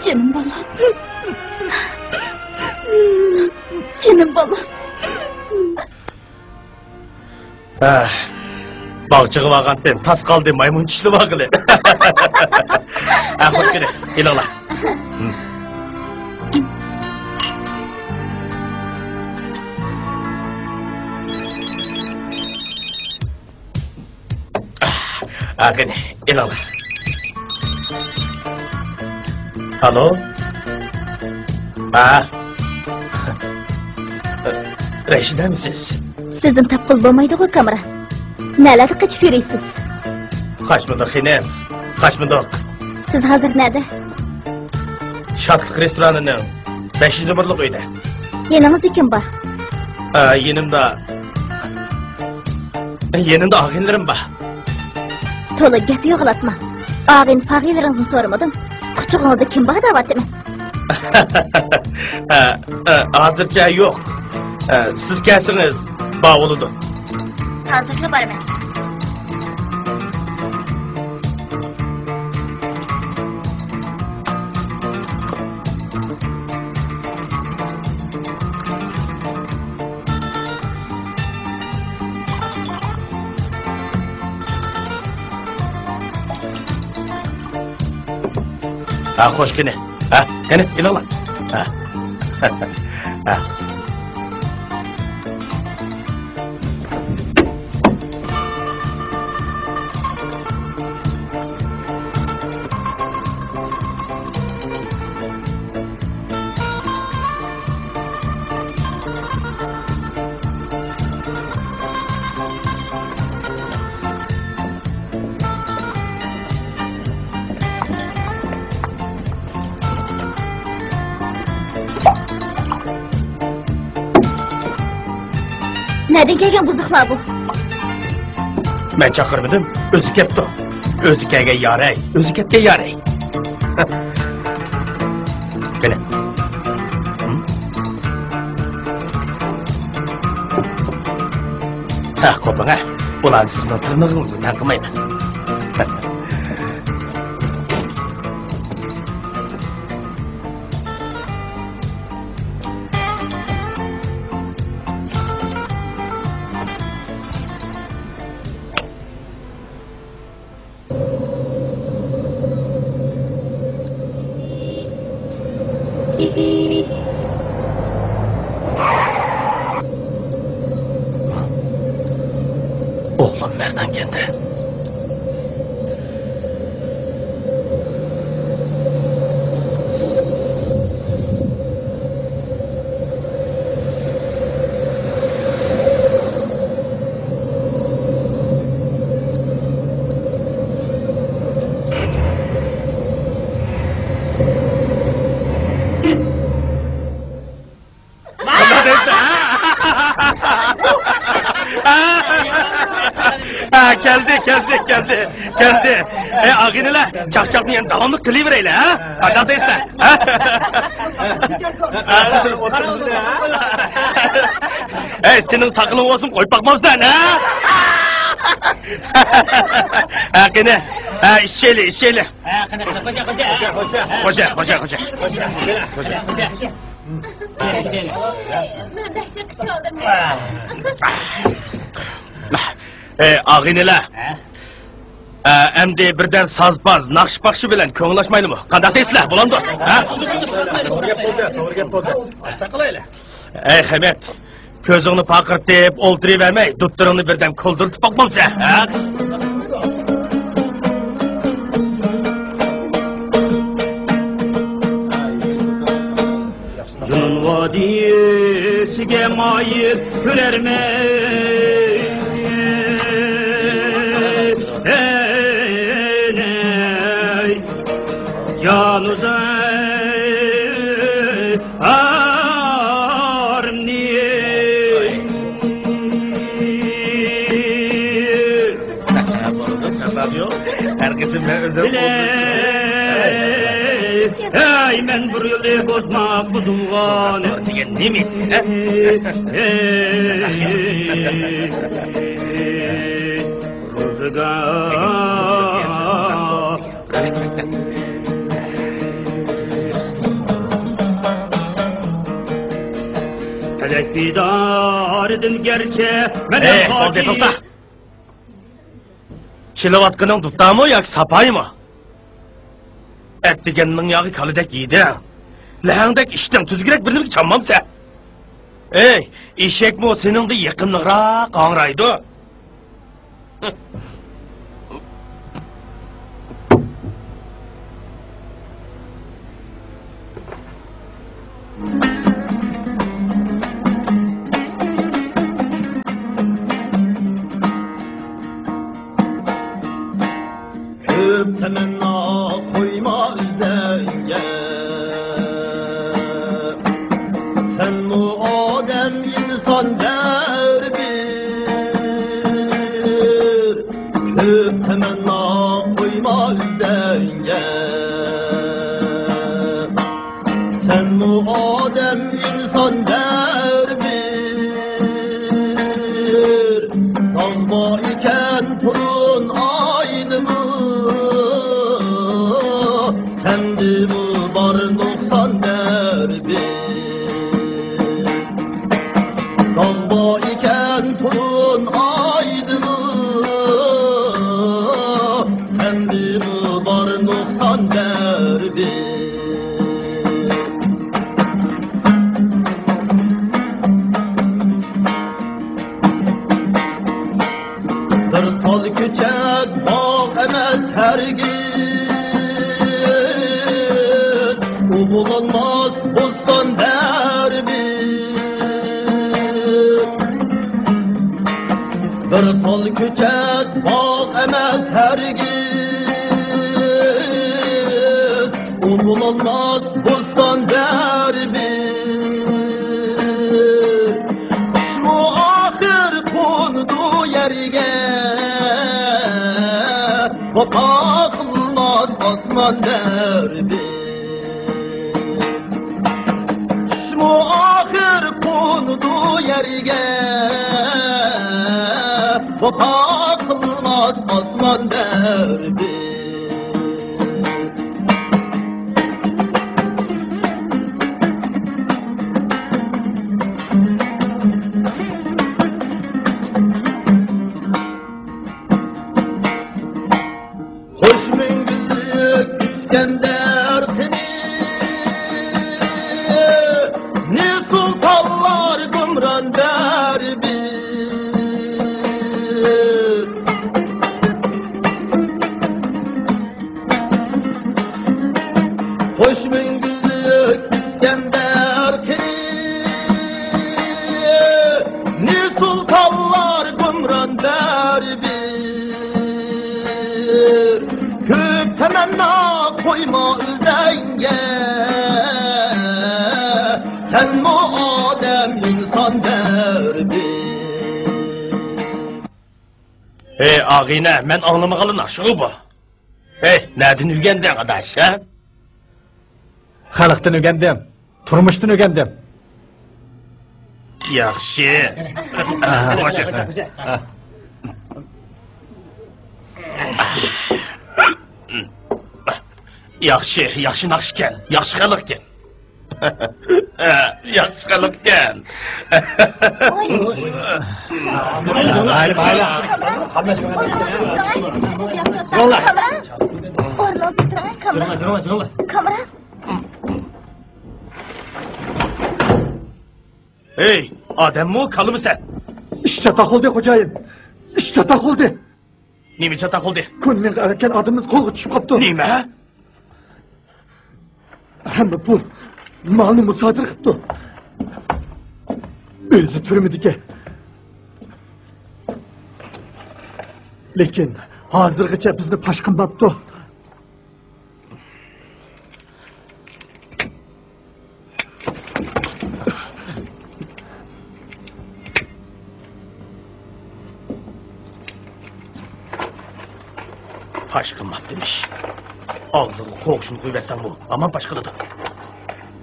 Canım balam. Canım balam. Balçığı vaqanten tas qaldı maymun tişli vaqılı. Hoş gele, ilola. Gene, ilola. Alo? Reşide misiniz? Sizin tapqıl bo'lmaydi-ku kamera. Nelerdi kaçıp yürüyorsunuz? Kaçmadık yine, kaçmadık. Siz hazır nerede? Şatlık restoranının 5. numaralı uydu. Yanınızda kim var? Yanımda ağinlerim var. Tola gep yoğulatma. Ağin fağilerini sormadım. Küçüğünüzde kim var da vatı mı? Hazırca yok. Siz gelsiniz, bağılıdır. Hazırca var mı? Hoş gene. Gene, ilola. Nereden gelgen buzuklar bu? Ben çakırmadım, özü kepti. Özü kege yaray, özü kepke yaray. Gene. Kopana, ulan sizin tırnağınızı tankımayın. Oğlum nereden geldi? Geldi. Ağiniler, çakçakmayan devamlı kılıvereyle ha? Anladıysa, ha? Senin sakının olsun koy bakmazdan ha? Gene, işeyle. Hoca. Ağiniler. Endi birden sazbaz, nakşbakşı bilen könglaşmaylı mı? Kandak deysizler, bulandı. Doğru gep oldu. Başta kılayla. Hemet, közünü pakırtıp, oltırıvermey, tutturunu birden kıldırtıp bakmam sen. Yunun vadiyesine mayıp gülermey. Canuzay arni Herkesin özel Ey men bir yılda bozmak bu duvanı Diyen ne mi? Felek bidar edin gerçe To'xta. Chilavatqının tuttamı yak sapay mı? Et degeninin yağı kalıdek yiydi. Lehangdek işten tüzgürek birini çalmamsa. Ey, eşek mi o senin de yakınlığa kanraydı? Temenna koyma üzerine Sen mu Adem insan derdir Köp temenna koyma üzerine Sen mu Adem insan derdir Nazma iken turun aynı mı Kendi mi var noksan derbi Kalba iken turun aydını Kendi mi var noksan derbi Bir tol küçük bağ emez hergis Bulunmaz bostan derbi Bir tol küçük bağ emez hergis Bulunmaz bostan derbi Şu ahir kondu yerge Bakılmaz basman derbi ahir kondu yerge Vapa kılmaz aslan derdi Hoş mengizlik İskender seni Ne sultanlar gümran derbi Hoş mengizlik İskender seni Ne sultanlar gümran derbi Köp temenna koyma üzenge Sen mu Adem insan derdi Hey ağine, men anlamağalın aşığı bu. Hey, nereden ülgendin adaş ha? Xalqdan o'rgandim, turmushdan o'rgandim. Yaxshi. Yaxshi naqshkan, yaxshi xalqkan. Yaxshi xalqkan. Kamera. Hey, odammi kalımı sen? İşte takıldı hocayım. İşte takıldı. Nimicha takıldı? Kunmen qarayotgan odamimiz qo'lga tushib qopti. Nima? Hamma pul malni musodir qilibdi. O'zi turmidiki. Lekin hozirgacha bizni pash qilmabdi. Paş kılmak demiş. Ağzını koğuşunu koyversen bu. Aman paş kılıdı.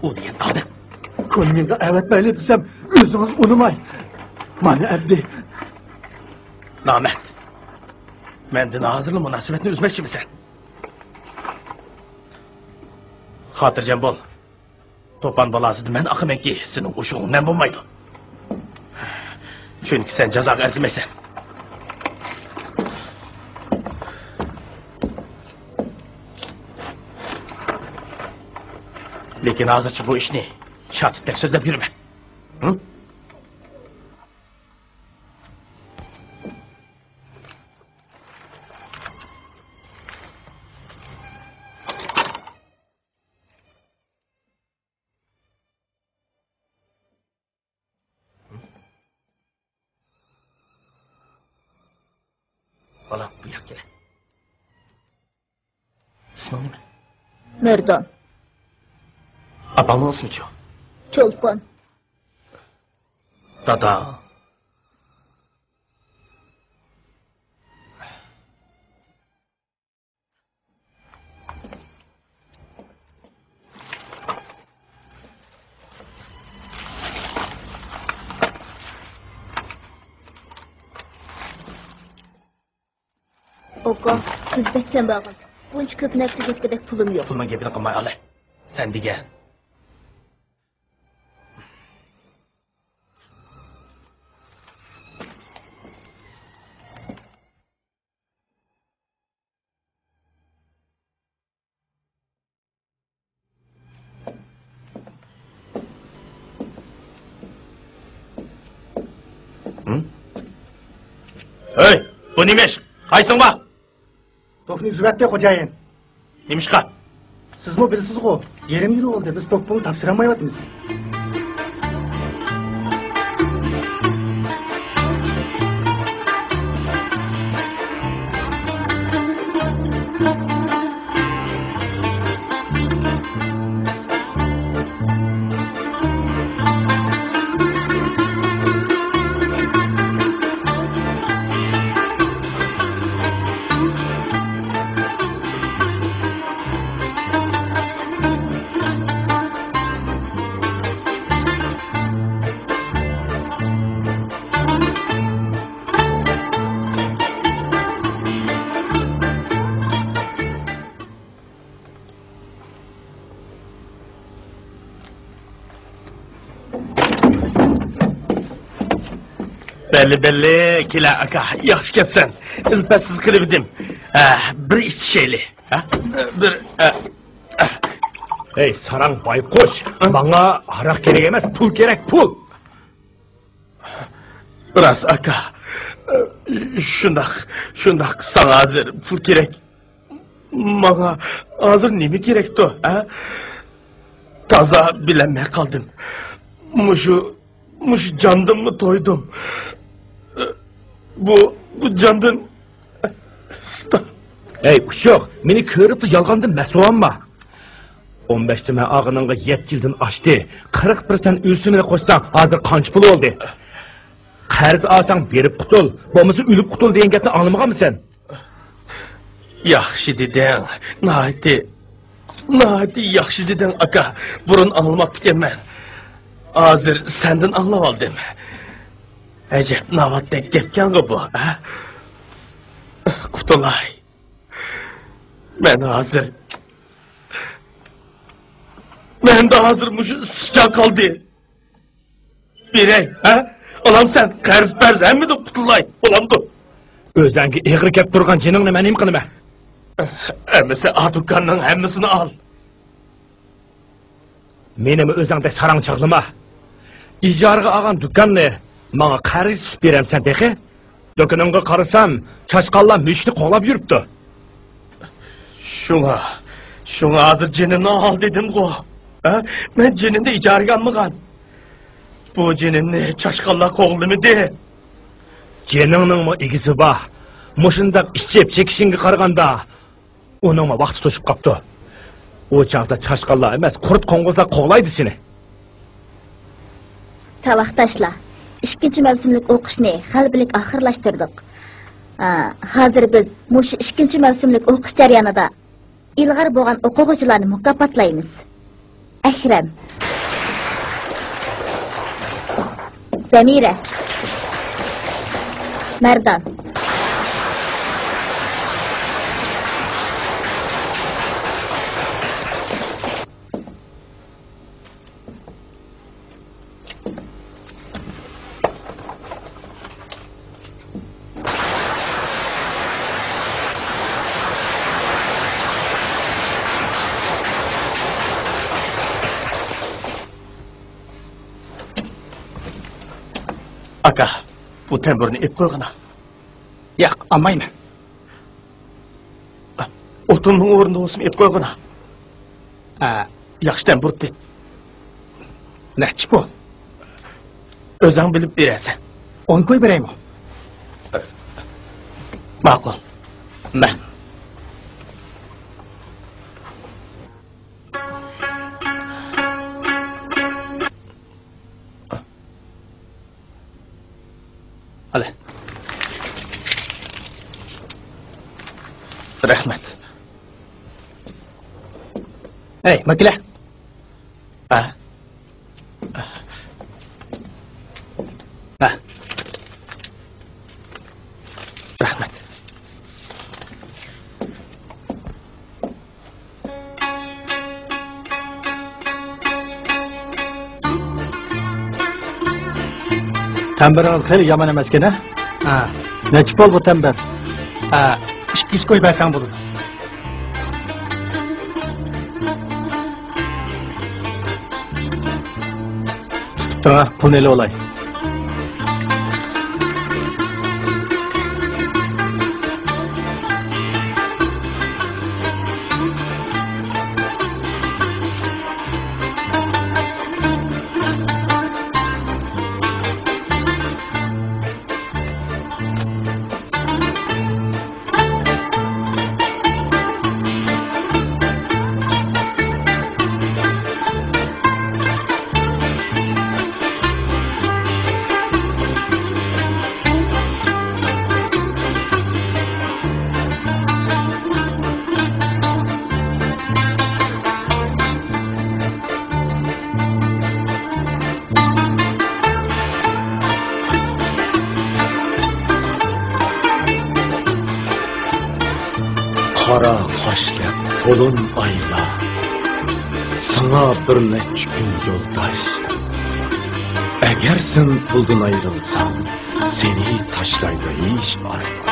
O diyen adam. Ko'nglinga avatmayli desam, o'zingiz unimay. Mana abdi. Namert. Mendin hazırlı münasebetini üzmekçi misin? Hatırcan bol. Topan balasıdı men akım enki. Senin uşuğun nem bulmaydı. Çünkü sen cezak erzimeysen. Lekin hazırçı bu işini şatıptek sözle yürüme. Hı? Bana bu yak gele. İsmi ne? Merdan. Apanın ismi çok. Çolpan. Dada. Oka, siz bekten bağın. Bunca köpün hepsi gitgedek pulum yok. Pulman gebini kılmay ale. Sen digen. Hı? Hey, bu neymiş? Kaysın bak? Topni uzatdi xo'jayin. Neymiş ka? Sizmi bilasiz-ku, yarim yil bo'ldi biz to'pni topshirolmayapmiz. Belli kila aka yaxshi kelsan. İlpatsiz qilib edim. Bir iç şeyli. Bir Hey sarang baykuş. Bana harak gerek emez, pul gerek pul. Ras aka. Şundak sana hazır pul gerek. Bana hazır nemi gerekti o? Taza bilemeye kaldım. Muşu candım mı toydum. Bu candın... Hey uşak, beni körüp de yalgandın mesuanma. 15 tüme ağınınga 7 yıldan açtı. 40% ülsümüne koşsan hazır kanç pul oldu. Qarz alsan berip kutul, bomuzu ülüp kutul deyen gapni anlamagan mı sen? Yaxşı dedin, nahati yaxşı dedin aka. Burun anılmak bitemem. Hazır senden anlav aldım. Ecep navatdek gepken bu, ha? Kutulay. Ben hazır. Ben de hazırmış sıcak kaldı. Birey, ha? Olam sen qarz berz hem mi de Kutulay? Olam da. Özəngi eğri kep durgan jiningni men nima qilma? Emmisi adukanның hemmisini al. Menimi özəngde sarang çağlama. İjarga algan dukanni manga qarz berem sen texi. Dokununga qarasam, çaşqallar müşti qo'lab yuribdi. Şuna hazır jinini al dedim go. Ha? Men jinini ijarga almagan. Bu jinini çaşqallar qo'g'limidi. Jeningning mo igisi bor. Mushundaq ishchep chekishingga qaraganda uning vaqti to'shib qopti. O chaqda çaşqallar emas, qurt qo'ng'izlar qo'g'laydi seni. Savaqtashlar. 2 mavsumlik o'qishni g'albilik oxirlashtirdik. Hozir biz mush 2-mavsumlik o'qish jarayonida ilg'or bo'lgan o'quvchilarni mukofotlaymiz. Akram, Samira, Mardan. Aka, bu temburni ip koygana. Yo'q, olmayman. O'tinning o'rnida o'sim ip koygana. Yaxshi tembur deb. Nechi bu? O'zing bilib berasan. 10 qo'y beraymi? Ma'qul. Ma. Hadi. Rahmat. Hey, makila. Rahmat. Tembiringiz xeyli yomon emas ekan, ha? Nechi pul bu tembir? 200 qo'y bersang bo'ladi. Tamam, pulni ele olay. Qara qoshli to'lin oyla, sana bir necha kun yo'ldosh. Agar sen puldan ayrilsang, seni tashlaydi hech arvoh.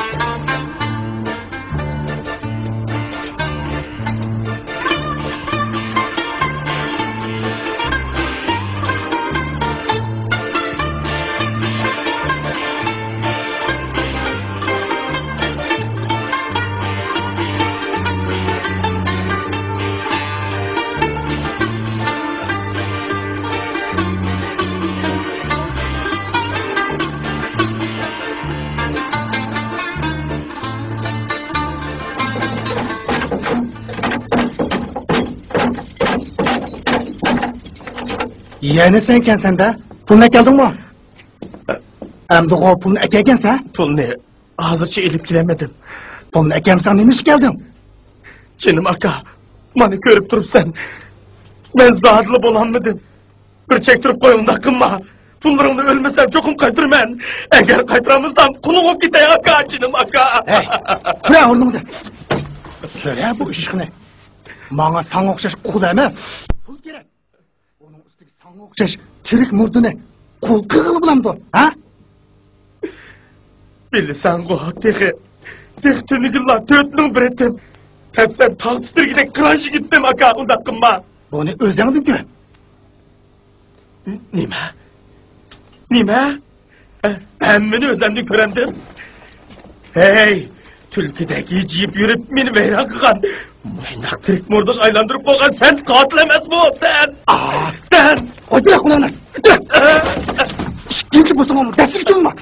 Yani sen kensen de puluna geldin mi? Hem de o pulunu ekerken sen? Pulni hozircha elib kelmedim. Pulunu ekersen neymiş geldin? Canım aka, bana görüp durupsan. Ben zahırlı bolanmadım. Bir çektirip koyun da kınma. Pullarımda ölmesem çokum kaytırmen. Eğer kaytıramızsam kulağım gidey aka, canım aka. Hey, bırak oğlum da. Söyle bu ışıkını. Bana sana okşaş kul emez. Pul gerek. Onun üstüne sana okşaş çürük murdunu kul kığılı bulamdı, ha? Bilirsen bu teğe. Teğ tünügülla tötünün bir ettim. Tepsen tahtısır gidek kıranşı gittim aka, onda kınma. Bunu özlemedin ki. Nime? Nime? Emmini özlemdin körendim. Hey! Tülkideki ciyip yürüp meni veyran kıgan. Muynak tirik murduk aylandırıp koygan sen katil emez bu, sen! Sen! Oy bırak ulanlar! Bırak! İkinci bu sana destek kim var?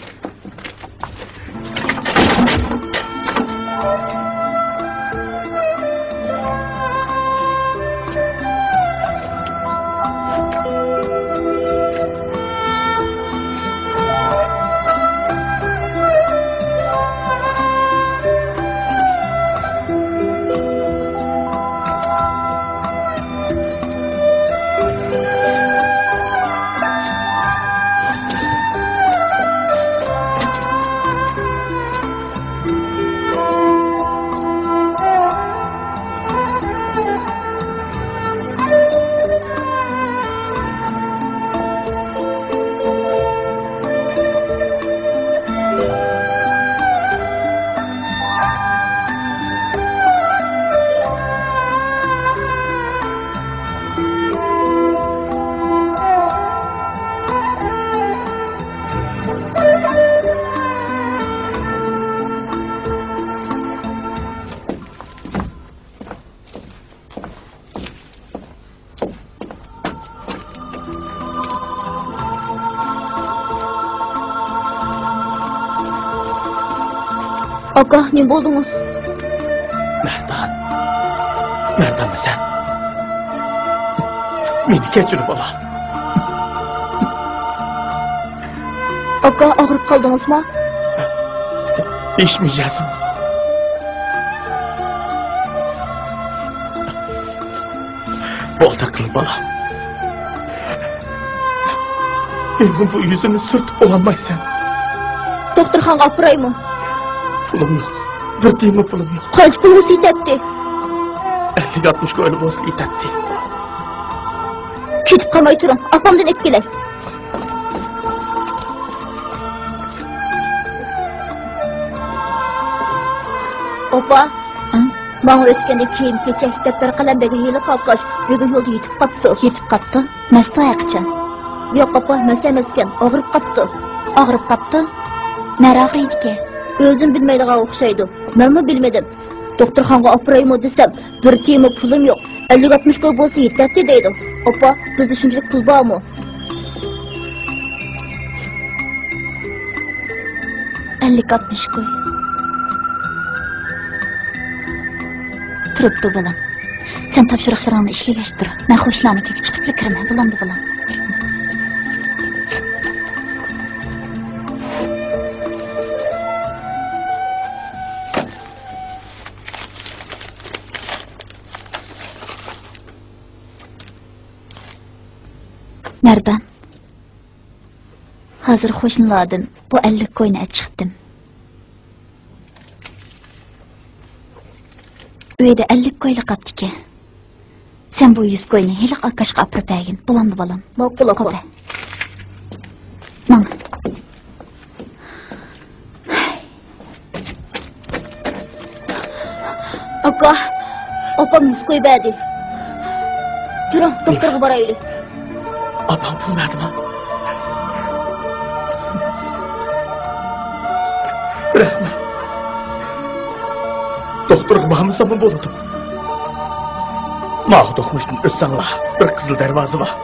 Aka, ne buldunuz? Merdan mı sen? Beni keçirip ala. Aka, ağırıp kaldınız mı? İçmeyeceksin. Bolta kılıp ala. Benim bu yüzümü sırtıp olamaysan. Doktorxanaga apırayım. Pulum yok. Bir tiyimi pulum yok. Kaç pulunuz yetepti? 50-60 koylu bolsa yetepti. Ketip kalmay turun. Akamdan ep kelay. Opa. Bana ötkende kiyim keçek defter kalemdeki yılı kalkaş. Bugün yolda yetip kaptı. Yetip kaptı? Nasıl ayakçın? Yok opa, nasıl emesken. Ağırıp kaptı. Ağırıp kaptı? Nere ağrıydı ki? Özüm bilmeydiğe okşaydı. Ben mi bilmedim? Doktorxanaga apırayım desem, bir tiyimi pulum yok. 50-60 koy bolsa yetepti deydi. Opa, biz düşüncülük pul var mı? 50-60 koy. Turuptu balam. Sen tapşırıqlarını işleyleştir. Ben hoşlanı kek çıkıp fikirme. Bulandı balam. Nereden? Hazır hoşlanladın. Bu 50 koyuna çıktım. Uyda 50 koyla kaptı ki. Sen bu 100 koyunu helik akaşqa apırıp ägin. Bulandı balam. Mokul oku. Mana. Aka. Opam 100 koy berdi. Yürü, doktorga baraylik. Abam pul verdi mi? Rahmet. Doktorga bağımıza mı boladı? Mağı dokmuştun össanla bir kızıl dervazı var.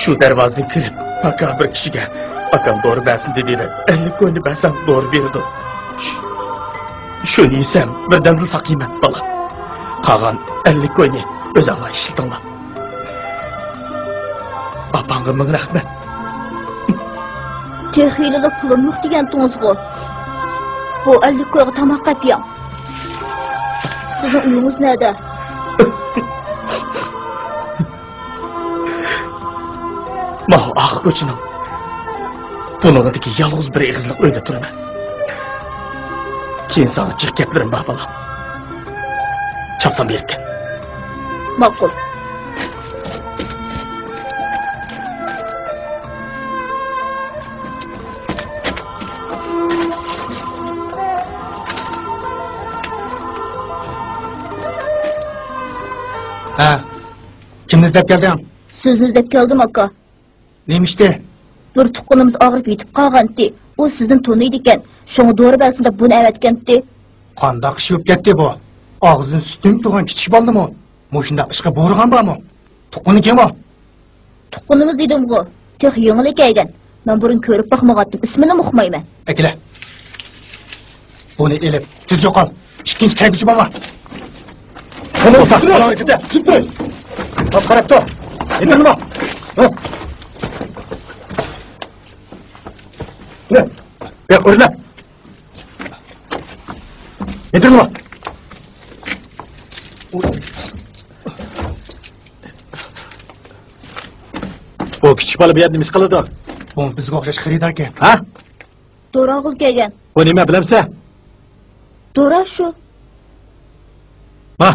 Şu dervazdan kirip baka bir kişiye akam doğru versin dediğine 50 koyunu versem doğru verirdi. Şunu yesem birden de sakayım et bala. Kalan 50 koyunu öz ağla işittin la. Abanga mın rahmet. Tehililik pulum yok degen to'ng'izg'u. Bu 50 koyga tamoq qapyam. Sizin uyunuz nerede? Mahu ağ koçunun. Bununadaki yalğız bir eğizlik öyle durma. Keyin sana çık keplerim babalam. Çapsam berken. Makul. Ha. Kimni izlep geldin? Sizni izlep keldim aka. Neymişti? Bir tuqqunimiz og'rib yetib qolgandi. U sizni taniydi ekan. Şoňa doğru bersin dep buni avatgandi. Qandaq iş öp ketdi bu? Ağzın sütün tuğan kichik baldı mı? Moşundaq işqa boğurgan var mı? Tuqquni kim o? Tuqqunimiz dedim bu. Tex yengil ekan. Men burun ko'rib bakmagatdım. İsmini uqmayman. Ekile. Bunu elip tüz yoqal. İkinci kaybici bana. Bunu olsa. Bunu ekide. Süttür. Bak qarab tur. Etin nima? Ne? Ya o'rla. Etin nima? Bu kichik bola bu yerda nima qiladi? Bu bizga o'xshash xaridor ekan. Ha? Do'rog'il kelgan. Bu nima bilamsa? Do'ra shu. Ha?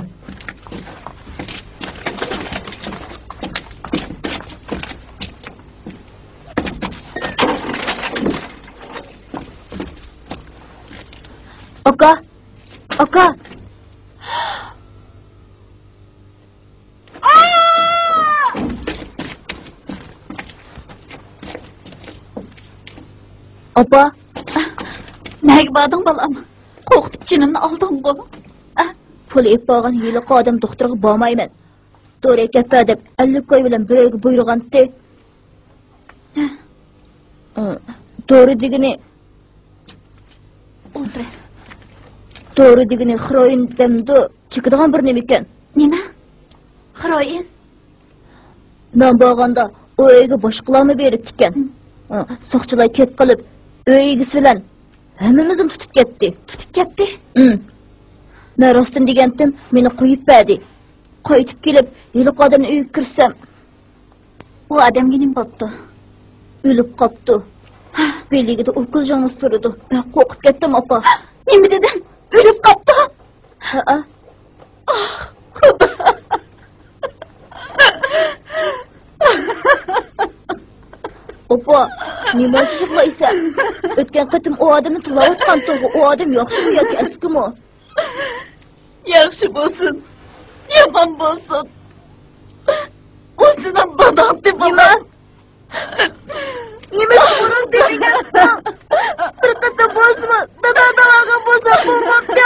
Aka. Aka. Opa. Nega bording balam? Qo'rqitib jinimni olding ku. Pul ep bo'lgan yiliq odam doktorga bormayman. To'g'ri gappa deb 50 koy bilan birga buyurgandi. To'g'ri degini. O'tir. Doğru degini Xroin demdi. Çıkıdığan bir nemiken. Nima? Xroin? Ben bağanda o öyge boşqılarını berip tiken. Soqçılay ket qılıp, öygisi bilen hemmimizin tutup ketdi. Tutup ketdi? Ben rostun degendim, meni qoyup berdi. Qaytib kelip, yılık adamın öyge kirsem. O adam genim boptu. Ölüp qaptı. Beligide okul canı sorudu. Ben qoqıp ketdim apa. Nima dedin? Ölüp qaptı? Ha. Opa, nima yig'laysan? O'tgan qatim o odamni tilovatgan to'g'ri, o odam yaxshimi yoki eskimi? Yaxshi bo'lsin, yomon bo'lsin. O'zidan badon deb bo'lar. Nima bo'lib degansan? Bir qatam bo'lsa, dadaga bo'lsa, bo'lmabdi.